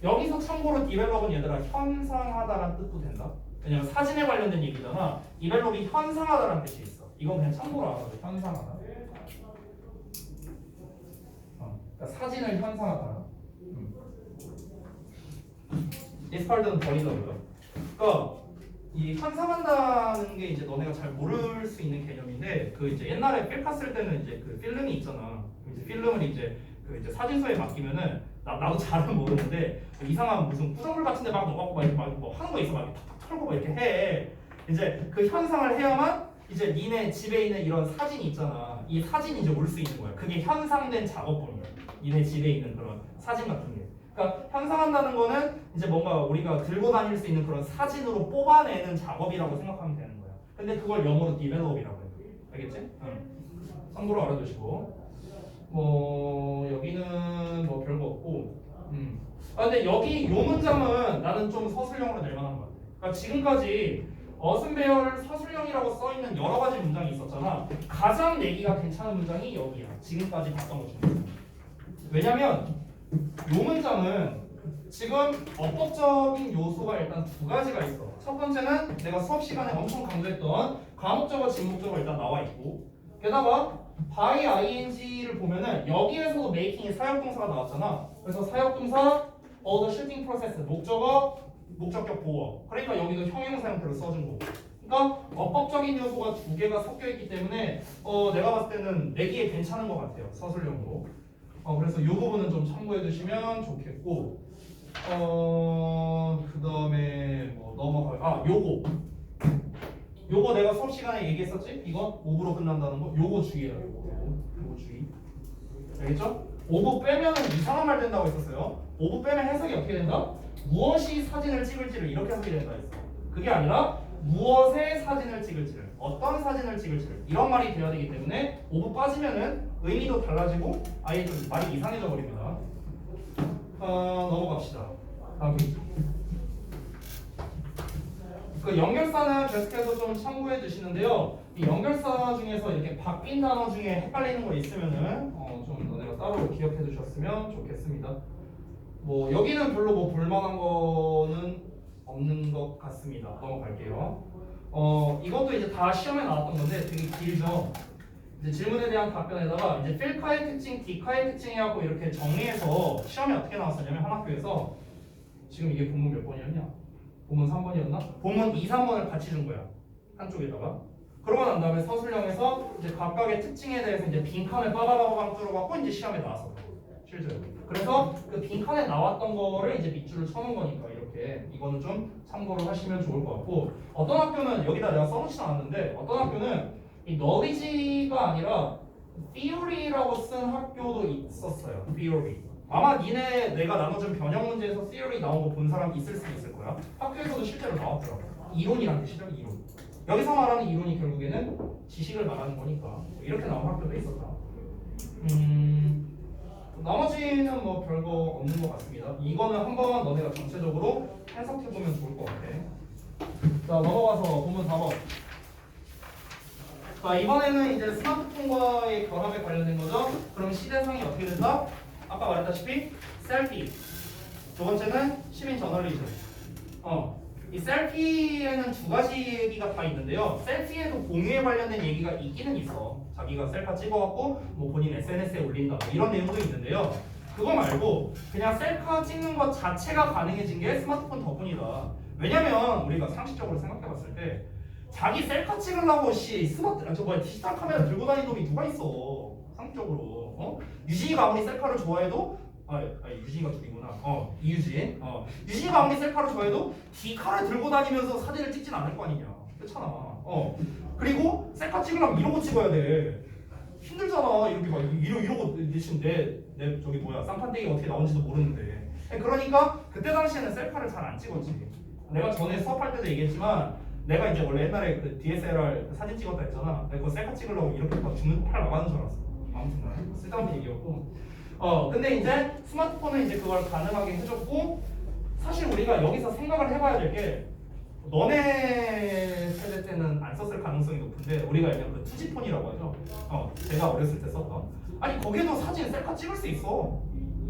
여기서 참고로 develop은 얘들아 현상하다라는 뜻도 된다. 왜냐면 사진에 관련된 얘기잖아. develop이 현상하다라는 뜻이 있어. 이건 그냥 참고로 알아도 현상하다. 그러니까 사진을 현상하다. discard는 버리더라고요. 그러니까 이 현상한다는 게 이제 너네가 잘 모를 수 있는 개념인데 그 이제 옛날에 필카 쓸 때는 이제 그 필름이 있잖아. 이제 필름을 이제 그 이제 사진소에 맡기면은 나도 잘은 모르는데 뭐 이상한 무슨 구성물 같은데 막 넣어갖고 막 하는 거 있어. 막 이렇게 탁탁 털고 막 이렇게 해. 이제 그 현상을 해야만 이제 니네 집에 있는 이런 사진이 있잖아. 이 사진이 이제 올 수 있는 거야. 그게 현상된 작업본이야. 니네 집에 있는 그런 사진 같은 게. 그러니까 현상한다는 거는 이제 뭔가 우리가 들고 다닐 수 있는 그런 사진으로 뽑아내는 작업이라고 생각하면 되는 거야. 근데 그걸 영어로 develop이라고 해. 알겠지? 응. 참고로 알아두시고. 뭐 여기는 뭐 별거 없고. 근데 여기 요 문장은 나는 좀 서술형으로 낼 만한 것 같아. 그러니까 지금까지 어순배열 서술형이라고 써 있는 여러 가지 문장이 있었잖아. 가장 내기가 괜찮은 문장이 여기야. 지금까지 봤던 것 중에. 왜냐면 요 문장은 지금 어법적인 요소가 일단 두 가지가 있어. 첫 번째는 내가 수업 시간에 엄청 강조했던 과목적어, 진목적어 일단 나와 있고, 게다가 by ing를 보면은 여기에서도 making이 사역동사가 나왔잖아. 그래서 사역동사 all the shooting process 목적어, 목적격 보어. 그러니까 여기도 형용사 형태로 써준 거고. 그러니까 어법적인 요소가 두 개가 섞여 있기 때문에 내가 봤을 때는 내기에 괜찮은 것 같아요. 서술형으로. 그래서 이 부분은 좀 참고해 주시면 좋겠고, 그 다음에 뭐 넘어가요. 요거 내가 수업 시간에 얘기했었지? 이거 5부로 끝난다는 거. 요거 주의해요. 요거 주의. 알겠죠? 5부 빼면은 이상한 말 된다고 했었어요. 5부 빼면 해석이 어떻게 된다? 무엇이 사진을 찍을지를 이렇게 해석이 된다 했어. 그게 아니라 무엇의 사진을 찍을지를, 어떤 사진을 찍을지를 이런 말이 돼야 되기 때문에 5부 빠지면은 의미도 달라지고 아예 좀 말이 이상해져 버립니다. 넘어갑시다. 다음 페이지. 그 연결사는 계속해서 좀 참고해 주시는데요. 이 연결사 중에서 이렇게 바뀐 단어 중에 헷갈리는 거 있으면은 좀 너네가 따로 기억해 두셨으면 좋겠습니다. 뭐 여기는 별로 뭐 볼만한 거는 없는 것 같습니다. 넘어갈게요. 이것도 이제 다 시험에 나왔던 건데 되게 길죠. 이제 질문에 대한 답변에다가 이제 필카의 특징, 디카의 특징 해갖고 이렇게 정리해서 시험에 어떻게 나왔었냐면 한 학교에서 지금 이게 본문 몇 번이었냐? 본문 3번이었나? 본문 2, 3번을 같이 준 거야. 한쪽에다가. 그러고 난 다음에 서술형에서 이제 각각의 특징에 대해서 이제 빈칸을 빠바바바방 뚫어갖고 이제 시험에 나왔어. 실제로. 그래서 그 빈칸에 나왔던 거를 이제 밑줄을 쳐놓은 거니까 이렇게 이거는 좀 참고를 하시면 좋을 것 같고, 어떤 학교는 여기다 내가 써놓지 않았는데 어떤 학교는 이 knowledge가 아니라 theory라고 쓴 학교도 있었어요. theory. 아마 내가 나눠준 변형 문제에서 theory 나온 거 본 사람 있을 수 있을 거야. 학교에서도 실제로 나왔더라고. 이론이란 뜻이죠, 이론. 여기서 말하는 이론이 결국에는 지식을 말하는 거니까 이렇게 나온 학교도 있었다. 나머지는 뭐 별거 없는 것 같습니다. 이거는 한번 너네가 전체적으로 해석해보면 좋을 것 같아. 자, 넘어가서 본문 4번. 자, 이번에는 이제 스마트폰과의 결합에 관련된 거죠. 그럼 시대상이 어떻게 된다? 아까 말했다시피 셀피. 두 번째는 시민 저널리즘. 이 셀피에는 두 가지 얘기가 다 있는데요. 셀피에도 공유에 관련된 얘기가 있기는 있어. 자기가 셀카 찍어갖고 뭐 본인 SNS에 올린다 뭐 이런 내용도 있는데요. 그거 말고 그냥 셀카 찍는 것 자체가 가능해진 게 스마트폰 덕분이다. 왜냐면 우리가 상식적으로 생각해봤을 때 자기 셀카 찍으려고 디지털 카메라 들고 다니는 놈이 누가 있어? 상식적으로. 유진이가 아무리 셀카를 좋아해도 유진이가 둘이구나. 이유진. 유진이가 아무리 셀카를 좋아해도 디카를 들고 다니면서 사진을 찍진 않을 거 아니냐. 그렇잖아. 그리고 셀카 찍으려면 이러고 찍어야 돼. 힘들잖아. 이렇게 막 이러고 지금 내 저기 뭐야 쌍판대기가 어떻게 나온지도 모르는데. 그러니까 그때 당시에는 셀카를 잘 안 찍었지. 내가 전에 수업할 때도 얘기했지만 내가 이제 원래 옛날에 그 DSLR 사진 찍었다 했잖아. 내가 그거 셀카 찍으려고 이렇게 막 죽는 팔 나가는 줄 알았어. 아무튼 쓸데없는 얘기였고. 근데 이제 스마트폰은 이제 그걸 가능하게 해줬고, 사실 우리가 여기서 생각을 해봐야 될 게 너네 세대 때는 안 썼을 가능성이 높은데 우리가 그냥 그 투지폰이라고 하죠. 제가 어렸을 때 썼던. 아니 거기도 사진 셀카 찍을 수 있어.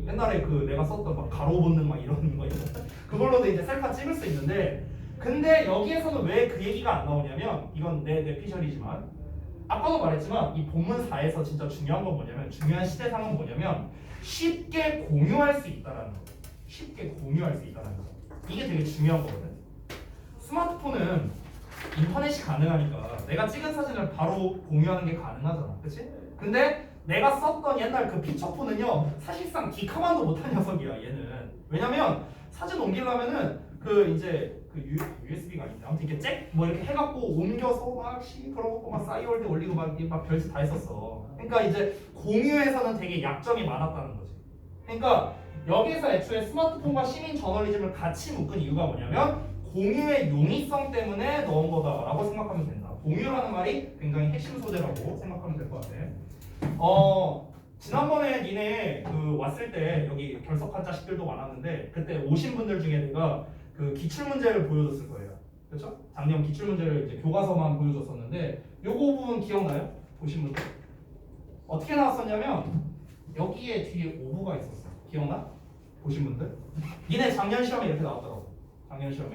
옛날에 그 내가 썼던 막 가로 본능 막 이런 거 있었다. 그걸로도 이제 셀카 찍을 수 있는데 근데 여기에서는 왜 그 얘기가 안 나오냐면 이건 내 피셜이지만 아까도 말했지만 이 본문 4에서 진짜 중요한 건 뭐냐면 중요한 시대상은 뭐냐면 쉽게 공유할 수 있다라는 거. 쉽게 공유할 수 있다는 거. 이게 되게 중요한 거거든. 스마트폰은 인터넷이 가능하니까 내가 찍은 사진을 바로 공유하는 게 가능하잖아. 그치? 근데 내가 썼던 옛날 그 피처폰은요 사실상 디카만도 못한 녀석이야 얘는. 왜냐면 사진 옮기려면은 그 이제 그 USB가 아닌데 아무튼 이렇게 잭뭐 이렇게 해갖고 옮겨서 막 그러고 막 싸이월드 올리고 막 별짓 다 했었어. 그러니까 이제 공유에서는 되게 약점이 많았다는 거지. 그러니까 여기서 애초에 스마트폰과 시민 저널리즘을 같이 묶은 이유가 뭐냐면 공유의 용이성 때문에 넣은 거다라고 생각하면 된다. 공유라는 말이 굉장히 핵심 소재라고 생각하면 될 것 같아. 지난번에 니네 그 왔을 때 여기 결석한 자식들도 많았는데 그때 오신 분들 중에 내가 그 기출 문제를 보여줬을 거예요. 그렇죠? 작년 기출 문제를 이제 교과서만 보여줬었는데 요거 부분 기억나요? 보신 분들? 어떻게 나왔었냐면 여기에 뒤에 오브가 있었어. 기억나? 보신 분들? 니네 작년 시험에 이렇게 나왔더라고. 작년 시험에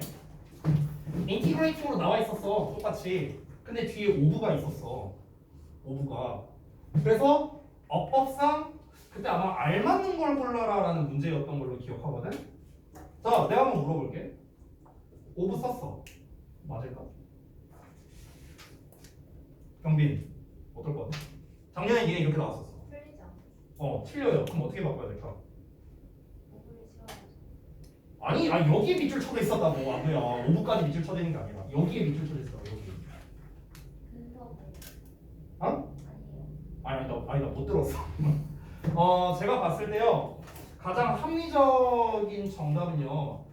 인티그레이팅으로 나와 있었어. 똑같이. 근데 뒤에 오브가 있었어. 오브가. 그래서 어법상 그때 아마 알맞는 걸 골라라라는 문제였던 걸로 기억하거든. 자, 내가 한번 물어볼게. 오브 썼어. 맞을까? 경빈 어떨 것 같아? 작년에 얘 이렇게 나왔었어. 틀리지 않겠어. 틀려요. 그럼 어떻게 바꿔야 될까? 오분의 싫어하지. 아니 여기에 밑줄 쳐져 있었다고. 아무야 5부까지 밑줄 쳐져 있는 게 아니라 여기에 밑줄 쳐져 있어. 여기. 근서 어? 아니에요. 아니 나 못 들었어. 제가 봤을 때요 가장 합리적인 정답은요.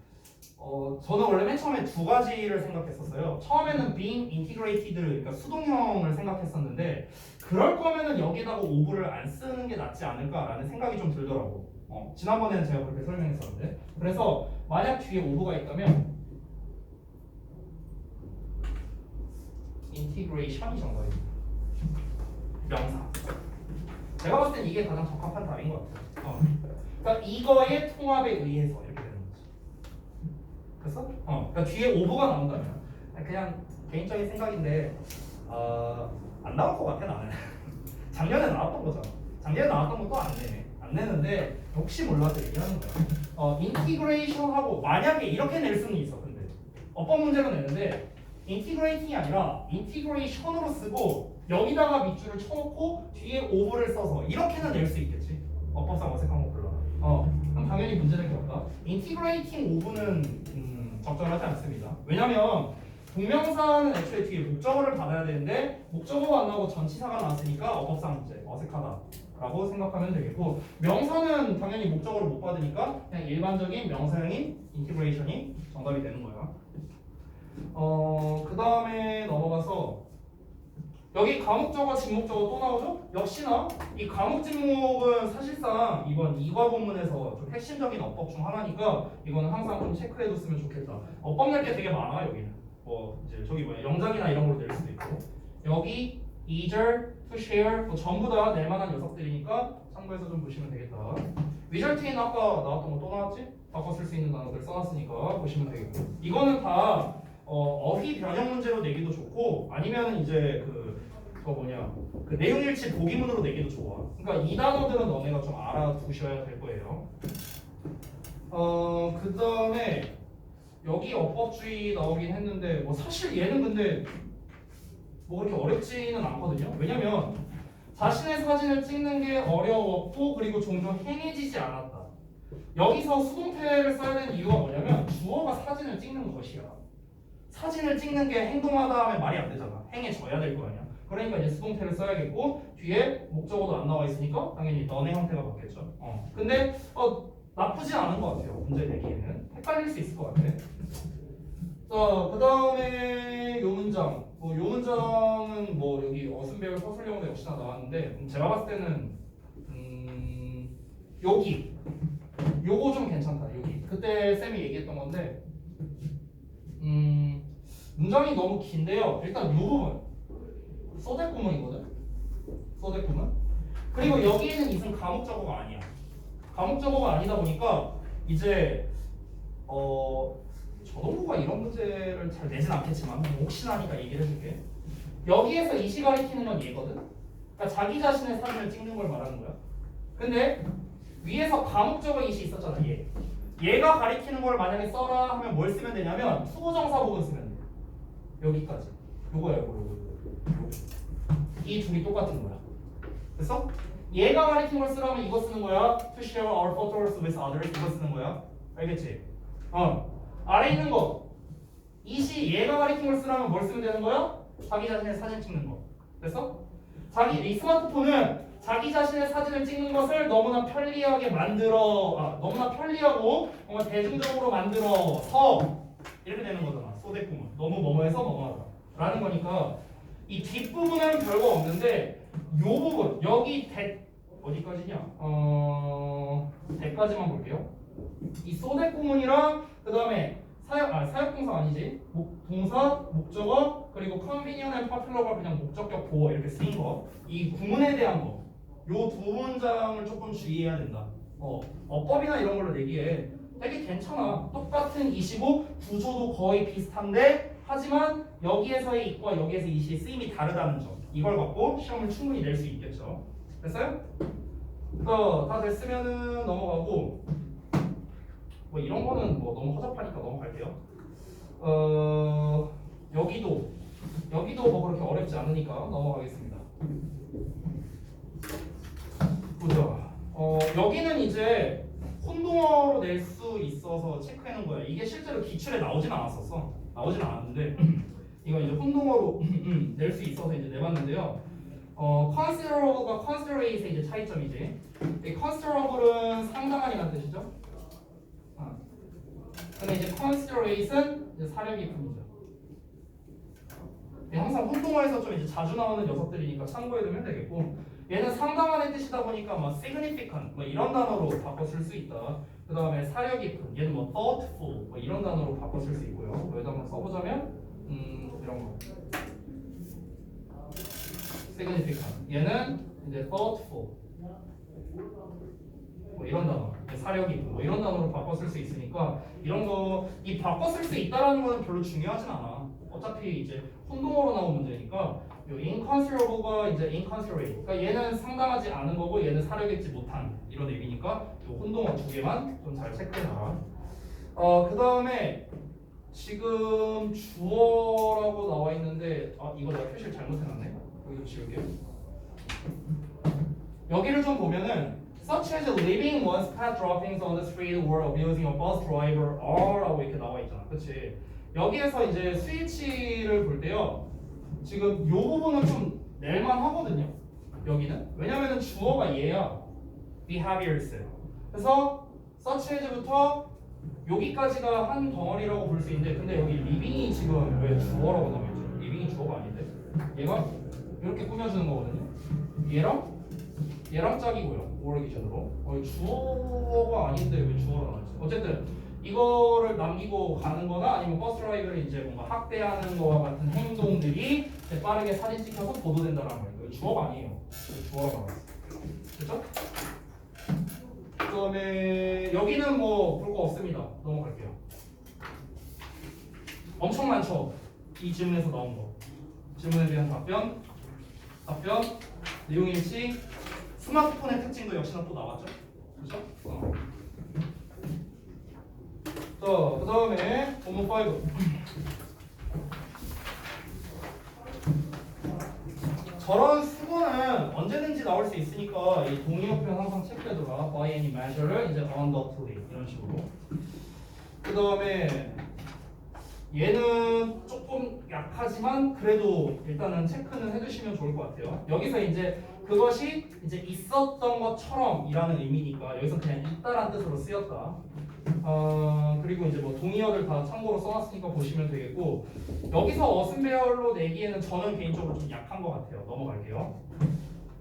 저는 원래 맨 처음에 두 가지를 생각했었어요. 처음에는 being integrated, 그러니까 수동형을 생각했었는데 그럴 거면은 여기다가 오브를 안 쓰는 게 낫지 않을까라는 생각이 좀 들더라고. 지난번에는 제가 그렇게 설명했었는데 그래서 만약 뒤에 오브가 있다면 integration이 정답입니다. 명사. 제가 봤을 땐 이게 가장 적합한 답인 것 같아요. 그러니까 이거의 통합에 의해서 이렇게 되는 거지. 그래서 그러니까 뒤에 오브가 나온다면 그냥 개인적인 생각인데 안 나올 것 같아 나는. 작년에 나왔던 거잖아. 작년에 나왔던 것도 안 내는데 혹시 몰라서 얘기하는 거야. 인티그레이션하고 만약에 이렇게 낼 수는 있어. 근데 어법 문제로 내는데 인티그레이팅이 아니라 인티그레이션으로 쓰고 여기다가 밑줄을 쳐놓고 뒤에 오브를 써서 이렇게는 낼 수 있겠지. 어법상 어색한 거 골라. 그럼 당연히 문제될 것 같다. 인티그레이팅 오브는 적절하지 않습니다. 왜냐면 동명사는 애초에 뒤에 목적어를 받아야 되는데 목적어가 안 나오고 전치사가 나왔으니까 어법상 문제 어색하다라고 생각하면 되겠고 명사는 당연히 목적어를 못 받으니까 그냥 일반적인 명사형인 인티그레이션이 정답이 되는 거야. 그 다음에 넘어가서 여기 가목적어, 직목적어 또 나오죠? 역시나 이 가목, 직목은 사실상 이번 2과 본문에서 좀 핵심적인 어법 중 하나니까 이거는 항상 좀 체크해뒀으면 좋겠다. 어법 낼 게 되게 많아 여기는. 이제 저기 뭐야 영작이나 이런 걸로 낼 수도 있고 여기 2절, to share 뭐 전부 다 낼만한 녀석들이니까 참고해서 좀 보시면 되겠다. result는 아까 나왔던 거 또 나왔지? 바꿔 쓸 수 있는 단어들 써놨으니까 보시면 되겠고 이거는 다 어휘 변형 문제로 내기도 좋고 아니면 이제 그 내용일치 보기문으로 내기도 좋아. 그러니까 이 단어들은 너네가 좀 알아두셔야 될 거예요. 그 다음에 여기 어법주의 나오긴 했는데 사실 얘는 근데 그렇게 어렵지는 않거든요. 왜냐면 자신의 사진을 찍는 게 어려웠고 그리고 종종 행해지지 않았다. 여기서 수동태를 써야 되는 이유가 뭐냐면 주어가 사진을 찍는 것이야. 사진을 찍는 게 행동하다 하면 말이 안 되잖아. 행해져야 될 거 아니야. 그러니까 이제 수동태를 써야겠고 뒤에 목적어도 안 나와 있으니까 당연히 너네 형태가 맞겠죠. 근데 나쁘진 않은 것 같아요. 문제 내기에는 헷갈릴 수 있을 것 같아. 자, 그 다음에 요 문장. 요 문장은 여기 어순배열 서술형도 역시나 나왔는데 제가 봤을 때는 여기 요거 좀 괜찮다. 여기 그때 쌤이 얘기했던 건데 문장이 너무 긴데요. 일단 이 부분 소대 구문이거든. 소대 구문. 그리고 여기에는 이승 과목적어가 아니야. 과목적어가 아니다 보니까 이제 저동부가 이런 문제를 잘 내진 않겠지만 혹시나 하니까 얘기를 해줄게. 여기에서 이시 가리키는 건 얘거든. 그러니까 자기 자신의 사진을 찍는 걸 말하는 거야. 근데 위에서 과목적어 이시 있었잖아. 얘가 가리키는 걸 만약에 써라 하면 뭘 쓰면 되냐면 투부정사 부분 쓰면 돼. 여기까지. 요거야 요거. 이 둘이 똑같은 거야. 됐어? 얘가 가리킨 걸 쓰라면 이거 쓰는 거야. To share our photos with others. 이거 쓰는 거야. 알겠지? 아래 있는 거. 이시 얘가 가리킨 걸 쓰라면 뭘 쓰면 되는 거야? 자기 자신의 사진 찍는 거. 됐어? 이 스마트폰은 자기 자신의 사진을 찍는 것을 너무나 편리하게 너무나 편리하고 뭔가 대중적으로 만들어서 이렇게 되는 거잖아. 소대꾸문. 너무 뭐뭐해서 뭐뭐하다. 라는 거니까 이 뒷부분은 별거 없는데 요 부분 여기 어디까지냐? 대까지만 볼게요. 이 소대꾸문이랑 그 다음에 사역동사 아니지? 동사, 목적어 그리고 convenient and popular가 그냥 목적격 보어 이렇게 쓰인 거. 이 구문에 대한 거. 요 두 문장을 조금 주의해야 된다. 어법이나 이런 걸로 내기에 되게 괜찮아. 똑같은 이시고 구조도 거의 비슷한데 하지만 여기에서의 이과 여기에서 이시의 쓰임이 다르다는 점. 이걸 갖고 시험을 충분히 낼 수 있겠죠. 됐어요? 다 됐으면은 넘어가고 뭐 이런 거는 뭐 너무 허접하니까 넘어갈게요. 여기도 뭐 그렇게 어렵지 않으니까 넘어가겠습니다. 보자. 여기는 이제 혼동어로 낼 수 있어서 체크해놓은 거야. 이게 실제로 기출에 나오진 않았었어. 나오진 않았는데 이거 이제 혼동어로 낼 수 있어서 이제 내봤는데요. considerable가 considerate의 이제 차이점이지. 이 considerable은 상당한이라는 뜻이죠. 근데 이제 considerate은 이제 사려 깊음이죠. 항상 혼동어에서 좀 이제 자주 나오는 녀석들이니까 참고해두면 되겠고, 얘는 상당한의 뜻이다 보니까 뭐 significant 뭐 이런 단어로 바꿔 쓸 수 있다. 그 다음에 사려 깊은, 얘는 뭐 thoughtful 뭐 이런 단어로 바꿔 쓸 수 있고요. 여기다 한번 써보자면 이런 거. significant. 얘는 이제 thoughtful. 뭐 이런 단어, 사려 깊은 뭐 이런 단어로 바꿔 쓸 수 있으니까 이런 거 이 바꿔 쓸 수 있다라는 거는 별로 중요하진 않아. 어차피 이제 혼동어로 나온 문제니까 요 inconsiderable가 이제 inconsiderate. 그러니까 얘는 상당하지 않은 거고 얘는 사려 깊지 못한 이런 의미니까 요 혼동어 두 개만 좀 잘 체크해놔라. 그 다음에 지금 주어라고 나와 있는데 이거 내가 표시를 잘못해놨네. 여기 좀 지울게요. 여기를 좀 보면은 such as leaving one's pet droppings on the street or abusing a bus driver are라고 이렇게 나와 있잖아. 그렇지? 여기에서 이제 스위치를 볼 때요. 지금 요 부분은 좀 낼만 하거든요. 여기는 왜냐면은 주어가 얘야. behaviors. 그래서 such as부터 여기까지가 한 덩어리라고 볼 수 있는데 근데 여기 living이 지금 왜 주어라고 나와 있죠? living이 주어가 아닌데 얘가 이렇게 꾸며주는 거거든요. 얘랑 짝이고요. 오럴 기준으로. 주어가 아닌데 왜 주어로 나왔지? 어쨌든 이거를 남기고 가는 거나 아니면 버스 드라이브를 이제 뭔가 학대하는 거와 같은 행동들이 이제 빠르게 사진 찍혀서 보도된다라는 거예요. 주어가 아니에요. 주어가 나왔어요. 됐죠? 그 다음에 여기는 뭐 볼 거 없습니다. 넘어갈게요. 엄청 많죠? 이 질문에서 나온 거. 질문에 대한 답변, 내용 일치, 스마트폰의 특징도 역시나 또 나왔죠? 그렇죠? 자, 그 다음에 본문 5. 저런 수거는 언제든지 나올 수 있으니까 이 동의어 표현 항상 체크해두라. by any measure를 이제 undoubtedly 이런 식으로. 그 다음에 얘는 조금 약하지만 그래도 일단은 체크는 해두시면 좋을 것 같아요. 여기서 이제 그것이 이제 있었던 것처럼 이라는 의미니까 여기서 그냥 있다란 뜻으로 쓰였다. 그리고 이제 뭐 동의어들 다 참고로 써놨으니까 보시면 되겠고 여기서 어순배열로 내기에는 저는 개인적으로 좀 약한 것 같아요. 넘어갈게요.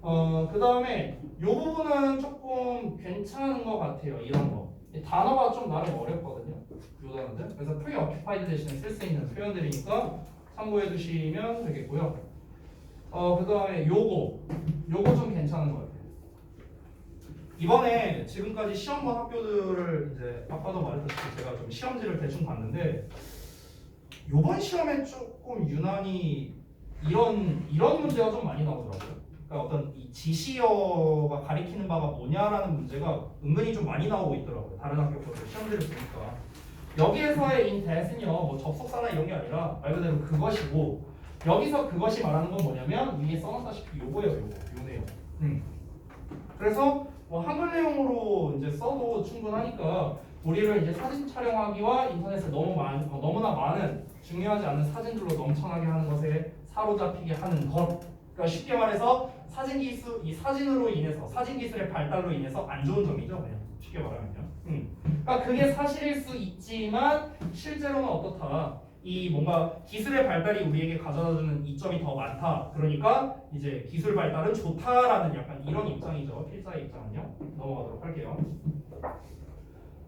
그 다음에 요 부분은 조금 괜찮은 것 같아요. 이런 거. 이 단어가 좀 나름 어렵거든요. 요 단어들. 그래서 preoccupied 대신에 쓸 수 있는 표현들이니까 참고해 두시면 되겠고요. 그 다음에 요거 좀 괜찮은 것 같아요. 이번에 지금까지 시험 본 학교들을 이제 아까도 말했듯이 제가 좀 시험지를 대충 봤는데 요번 시험에 조금 유난히 이런 문제가 좀 많이 나오더라고요. 그러니까 어떤 이 지시어가 가리키는 바가 뭐냐라는 문제가 은근히 좀 많이 나오고 있더라고요. 다른 학교 것들 시험지를 보니까 여기에서의 in that은요 뭐 접속사나 이런 게 아니라 말 그대로 그것이고 여기서 그것이 말하는 건 뭐냐면 위에 써놨다시피 요거예요. 요 내용. 그래서 뭐 한글 내용으로 이제 써도 충분하니까 우리를 이제 사진 촬영하기와 인터넷에 너무나 많은 중요하지 않은 사진들로 넘쳐나게 하는 것에 사로잡히게 하는 것. 그러니까 쉽게 말해서 이 사진으로 인해서 사진 기술의 발달로 인해서 안 좋은 점이죠, 그냥 쉽게 말하면요. 그러니까 그게 사실일 수 있지만 실제로는 어떻다. 이 뭔가 기술의 발달이 우리에게 가져다주는 이점이 더 많다. 그러니까 이제 기술 발달은 좋다라는 약간 이런 입장이죠. 필자의 입장은요. 넘어가도록 할게요.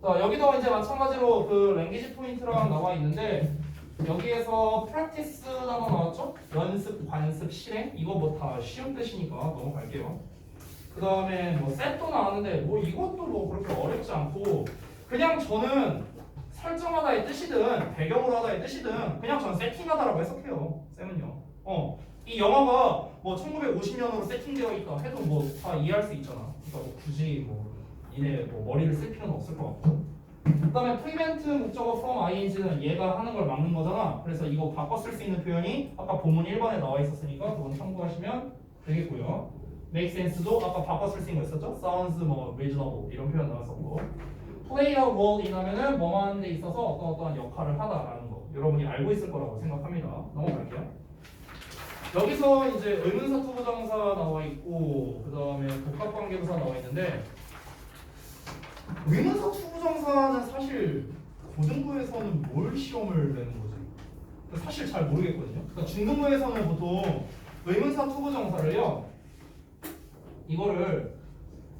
자, 여기도 이제 마찬가지로 그 랭귀지 포인트랑 나와 있는데 여기에서 practice 단어 나왔죠? 연습, 관습, 실행 이거 뭐 다 쉬운 뜻이니까 넘어갈게요. 그 다음에 뭐 set도 나왔는데 뭐 이것도 뭐 그렇게 어렵지 않고 그냥 저는 설정하다의 뜻이든 배경으로 하다의 뜻이든 그냥 저는 세팅하다라고 해석해요. 쌤은요. 이 영화가 뭐 1950년으로 세팅되어 있다 해도 뭐 다 이해할 수 있잖아. 그러니까 뭐 굳이 뭐 이내 뭐 머리를 쓸 필요는 없을 것 같고. 그다음에 prevent 목적어 from ing는 얘가 하는 걸 막는 거잖아. 그래서 이거 바꿔 쓸 수 있는 표현이 아까 본문 1번에 나와 있었으니까 그건 참고하시면 되겠고요. make sense도 아까 바꿔 쓸 수 있는 거 있었죠? sounds 뭐 reasonable 이런 표현 나왔었고. play a role 이라면은 뭐만 하는 데 있어서 어떠한 역할을 하다라는 거 여러분이 알고 있을 거라고 생각합니다. 넘어갈게요. 여기서 이제 의문사 투부정사 나와 있고 그 다음에 복합관계부사 나와 있는데 의문사 투부정사는 사실 고등부에서는 뭘 시험을 내는 거지? 사실 잘 모르겠거든요. 그러니까 중등부에서는 보통 의문사 투부정사를요 이거를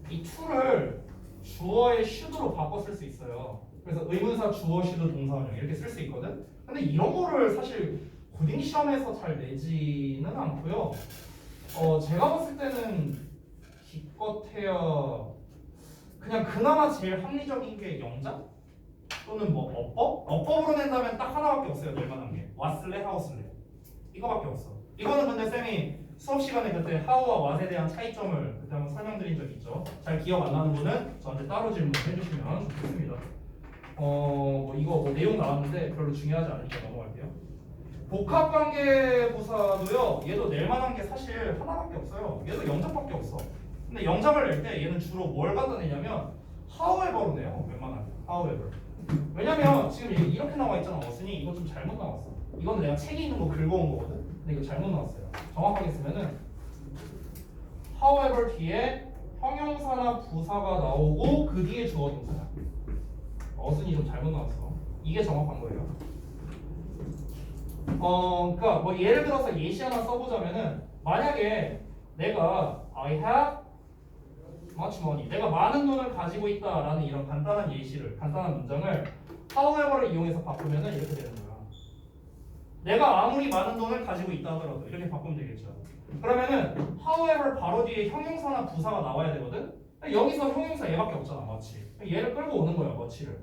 이 to를 주어의 should로 바꿔 쓸 수 있어요. 그래서 의문사 주어 should 동사 원형 이렇게 쓸 수 있거든. 근데 이런 거를 사실 고딩 시험에서 잘 내지는 않고요. 제가 봤을 때는 기껏해야 그냥 그나마 제일 합리적인 게 영장 또는 뭐 어법으로 낸다면 딱 하나밖에 없어요. 낼만한 게 왔을래 하웠을래 이거밖에 없어. 이거는 근데 쌤이 수업 시간에 그때 how와 what에 대한 차이점을 그때 한번 설명드린 적 있죠. 잘 기억 안 나는 분은 저한테 따로 질문해 주시면 좋겠습니다. 이거 뭐 내용 나왔는데 별로 중요하지 않으니까 넘어갈게요. 복합관계부사도요. 얘도 낼 만한 게 사실 하나밖에 없어요. 얘도 영장밖에 없어. 근데 영장을 낼 때 얘는 주로 뭘 갖다 내냐면 however로 내요. 웬만하면 however. 왜냐면 지금 이렇게 나와 있잖아. 어순이 이거 좀 잘못 나왔어. 이거는 내가 책에 있는 거 긁어온 거거든. 근데 이거 잘못 나왔어요. 정확하게 쓰면은 however 뒤에 형용사나 부사가 나오고 그 뒤에 주어 동사야. 어순이 좀 잘못 나왔어. 이게 정확한 거예요. 그러니까 뭐 예를 들어서 예시 하나 써보자면은 만약에 내가 I have much money, 내가 많은 돈을 가지고 있다라는 이런 간단한 문장을 however를 이용해서 바꾸면은 이렇게 되는 거야. 내가 아무리 많은 돈을 가지고 있다 하더라도 이렇게 바꾸면 되겠죠. 그러면은 however 바로 뒤에 형용사나 부사가 나와야 되거든. 여기서 형용사 얘밖에 없잖아, much. 얘를 끌고 오는 거야, much를.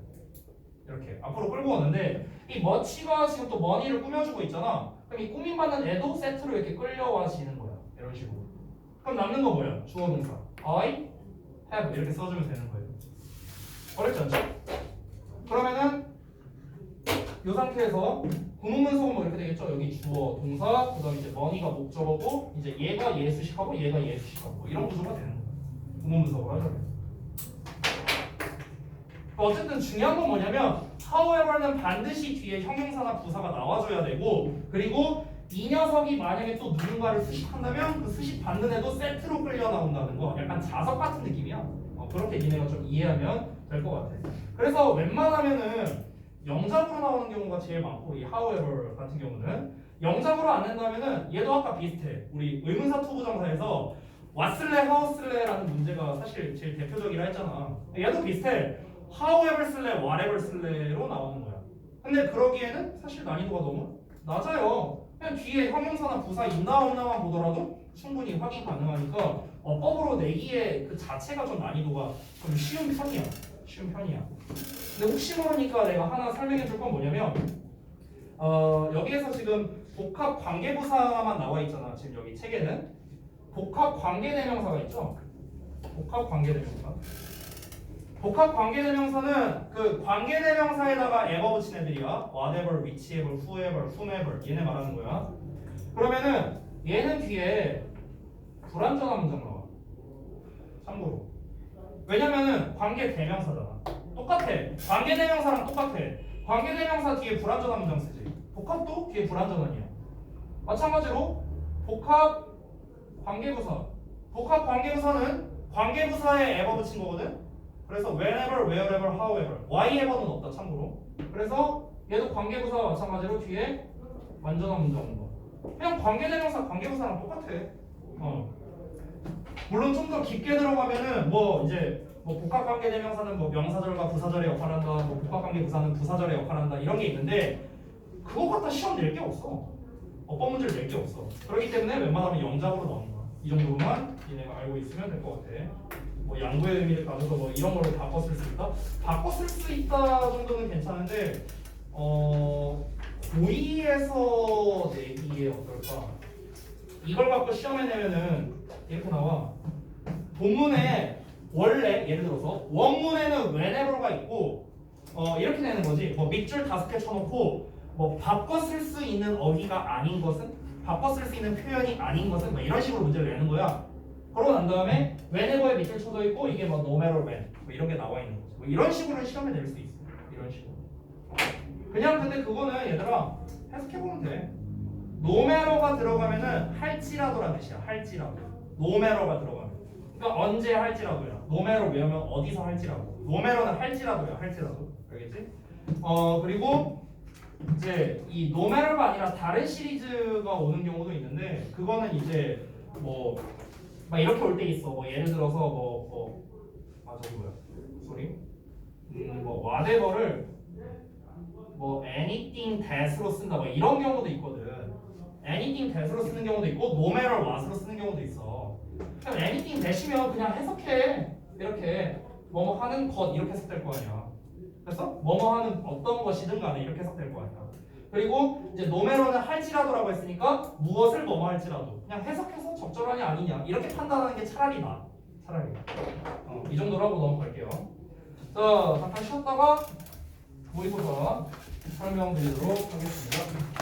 이렇게 앞으로 끌고 오는데 이 much가 지금 또 money를 꾸며주고 있잖아. 그럼 이 꾸밈받는 애도 세트로 이렇게 끌려와지는 거야. 이런 식으로. 그럼 남는 거 뭐야? 주어 동사. I have 이렇게 써주면 되는 거예요. 어렵지 않죠? 그러면은 이 상태에서 구문문속은 뭐 이렇게 되겠죠? 여기 주어, 동사, 그 다음에 이제 money가 목적어고 이제 얘가 예수식하고 얘가 예수식하고 이런 구조가 되는 거예요. 구문문속으로 하자면. 어쨌든 중요한 건 뭐냐면 however는 반드시 뒤에 형용사나 부사가 나와줘야 되고 그리고 이 녀석이 만약에 또 누군가를 수식한다면 그 수식 받는 애도 세트로 끌려 나온다는 거 약간 자석 같은 느낌이야. 그렇게 니네가 좀 이해하면 될 것 같아. 그래서 웬만하면은 영작으로 나오는 경우가 제일 많고 이 however 같은 경우는 영작으로 안 낸다면은 얘도 아까 비슷해. 우리 의문사 투부정사에서 왔을래 하웠을래라는 문제가 사실 제일 대표적이라 했잖아. 얘도 비슷해. however 쓸래 whatever 쓸래로 나오는 거야. 근데 그러기에는 사실 난이도가 너무 낮아요. 그냥 뒤에 형용사나 부사 있나 없나만 보더라도 충분히 확인 가능하니까 어법으로 내기의 그 자체가 좀 난이도가 좀 쉬운 편이야. 쉬운 편이야. 근데 혹시 모르니까 내가 하나 설명해 줄 건 뭐냐면 여기에서 지금 복합 관계부사만 나와 있잖아. 지금 여기 책에는 복합 관계대명사가 있죠. 복합 관계대명사. 복합 관계대명사는 그 관계대명사에다가 ever 붙인 애들이야. whatever, whichever, whoever, whomever 얘네 말하는 거야. 그러면은 얘는 뒤에 불완전한 문장 나와. 참고로. 왜냐면은 관계대명사잖아. 똑같아. 관계대명사랑 똑같아. 관계대명사 뒤에 불완전한 문장 쓰지. 복합도 뒤에 불완전한이야. 마찬가지로 복합 관계부사. 복합 관계부사는 관계부사에 ever 붙인 거거든. 그래서 whenever, wherever, however, whyever는 없다 참고로. 그래서 얘도 관계부사와 마찬가지로 뒤에 완전한 문장 오는 거. 그냥 관계대명사, 관계부사랑 똑같아. 물론 좀 더 깊게 들어가면은 뭐 이제 뭐 복합관계대명사는 뭐 명사절과 부사절의 역할한다. 뭐 복합관계부사는 부사절의 역할한다. 이런 게 있는데 그거 갖다 시험 낼 게 없어. 어법 문제를 낼 게 없어. 그렇기 때문에 웬만하면 영작으로 나오는 거야. 이 정도만 니네가 알고 있으면 될 것 같아. 뭐 양보의 의미를 가져서 뭐 이런 걸로 바꿔 쓸 수 있다? 바꿔 쓸 수 있다 정도는 괜찮은데 고2에서 내기에 어떨까? 이걸 갖고 시험에 내면은 이렇게 나와. 본문에 원래 예를 들어서 원문에는 whenever가 있고 이렇게 내는 거지. 뭐 밑줄 5개 쳐놓고 뭐 바꿔 쓸 수 있는 어휘가 아닌 것은 바꿔 쓸 수 있는 표현이 아닌 것은 뭐 이런 식으로 문제를 내는 거야. 그러고 난 다음에 whenever에 밑줄 쳐져 있고 이게 뭐 no matter when 뭐 이런 게 나와 있는 거지. 뭐 이런 식으로 시험에 낼 수 있어. 이런 식으로. 그냥 근데 그거는 얘들아 해석해보면 돼. no matter가 들어가면은 할지라도라는 뜻이야. 할지라도. no matter가 들어가면. 그러니까 언제 할지라도야. no matter 왜냐면 어디서 할지라도. no matter는 할지라도야. 할지라도. 알겠지? 그리고 이제 이 no matter가 아니라 다른 시리즈가 오는 경우도 있는데 그거는 이제 뭐 막 이렇게 올 때 있어. 뭐 예를 들어서 저기 뭐야? 소리? 뭐 whatever를 뭐 anything that으로 쓴다. 뭐 이런 경우도 있거든. anything that으로 쓰는 경우도 있고 no matter what으로 쓰는 경우도 있어. 그냥 anything that이면 그냥 해석해. 이렇게 뭐뭐 하는 것 이렇게 해석될 거 아니야. 그래서 뭐뭐 하는 어떤 것이든 간에 이렇게 해석될 거 아니야. 그리고 이제 no matter는 할지라도라고 했으니까 무엇을 뭐뭐 할지라도 그냥 해석해서 적절하냐 아니냐 이렇게 판단하는 게 차라리 나아. 차라리. 이 정도로 하고 넘어갈게요. 자 잠깐 쉬었다가 모의고사 설명드리도록 하겠습니다.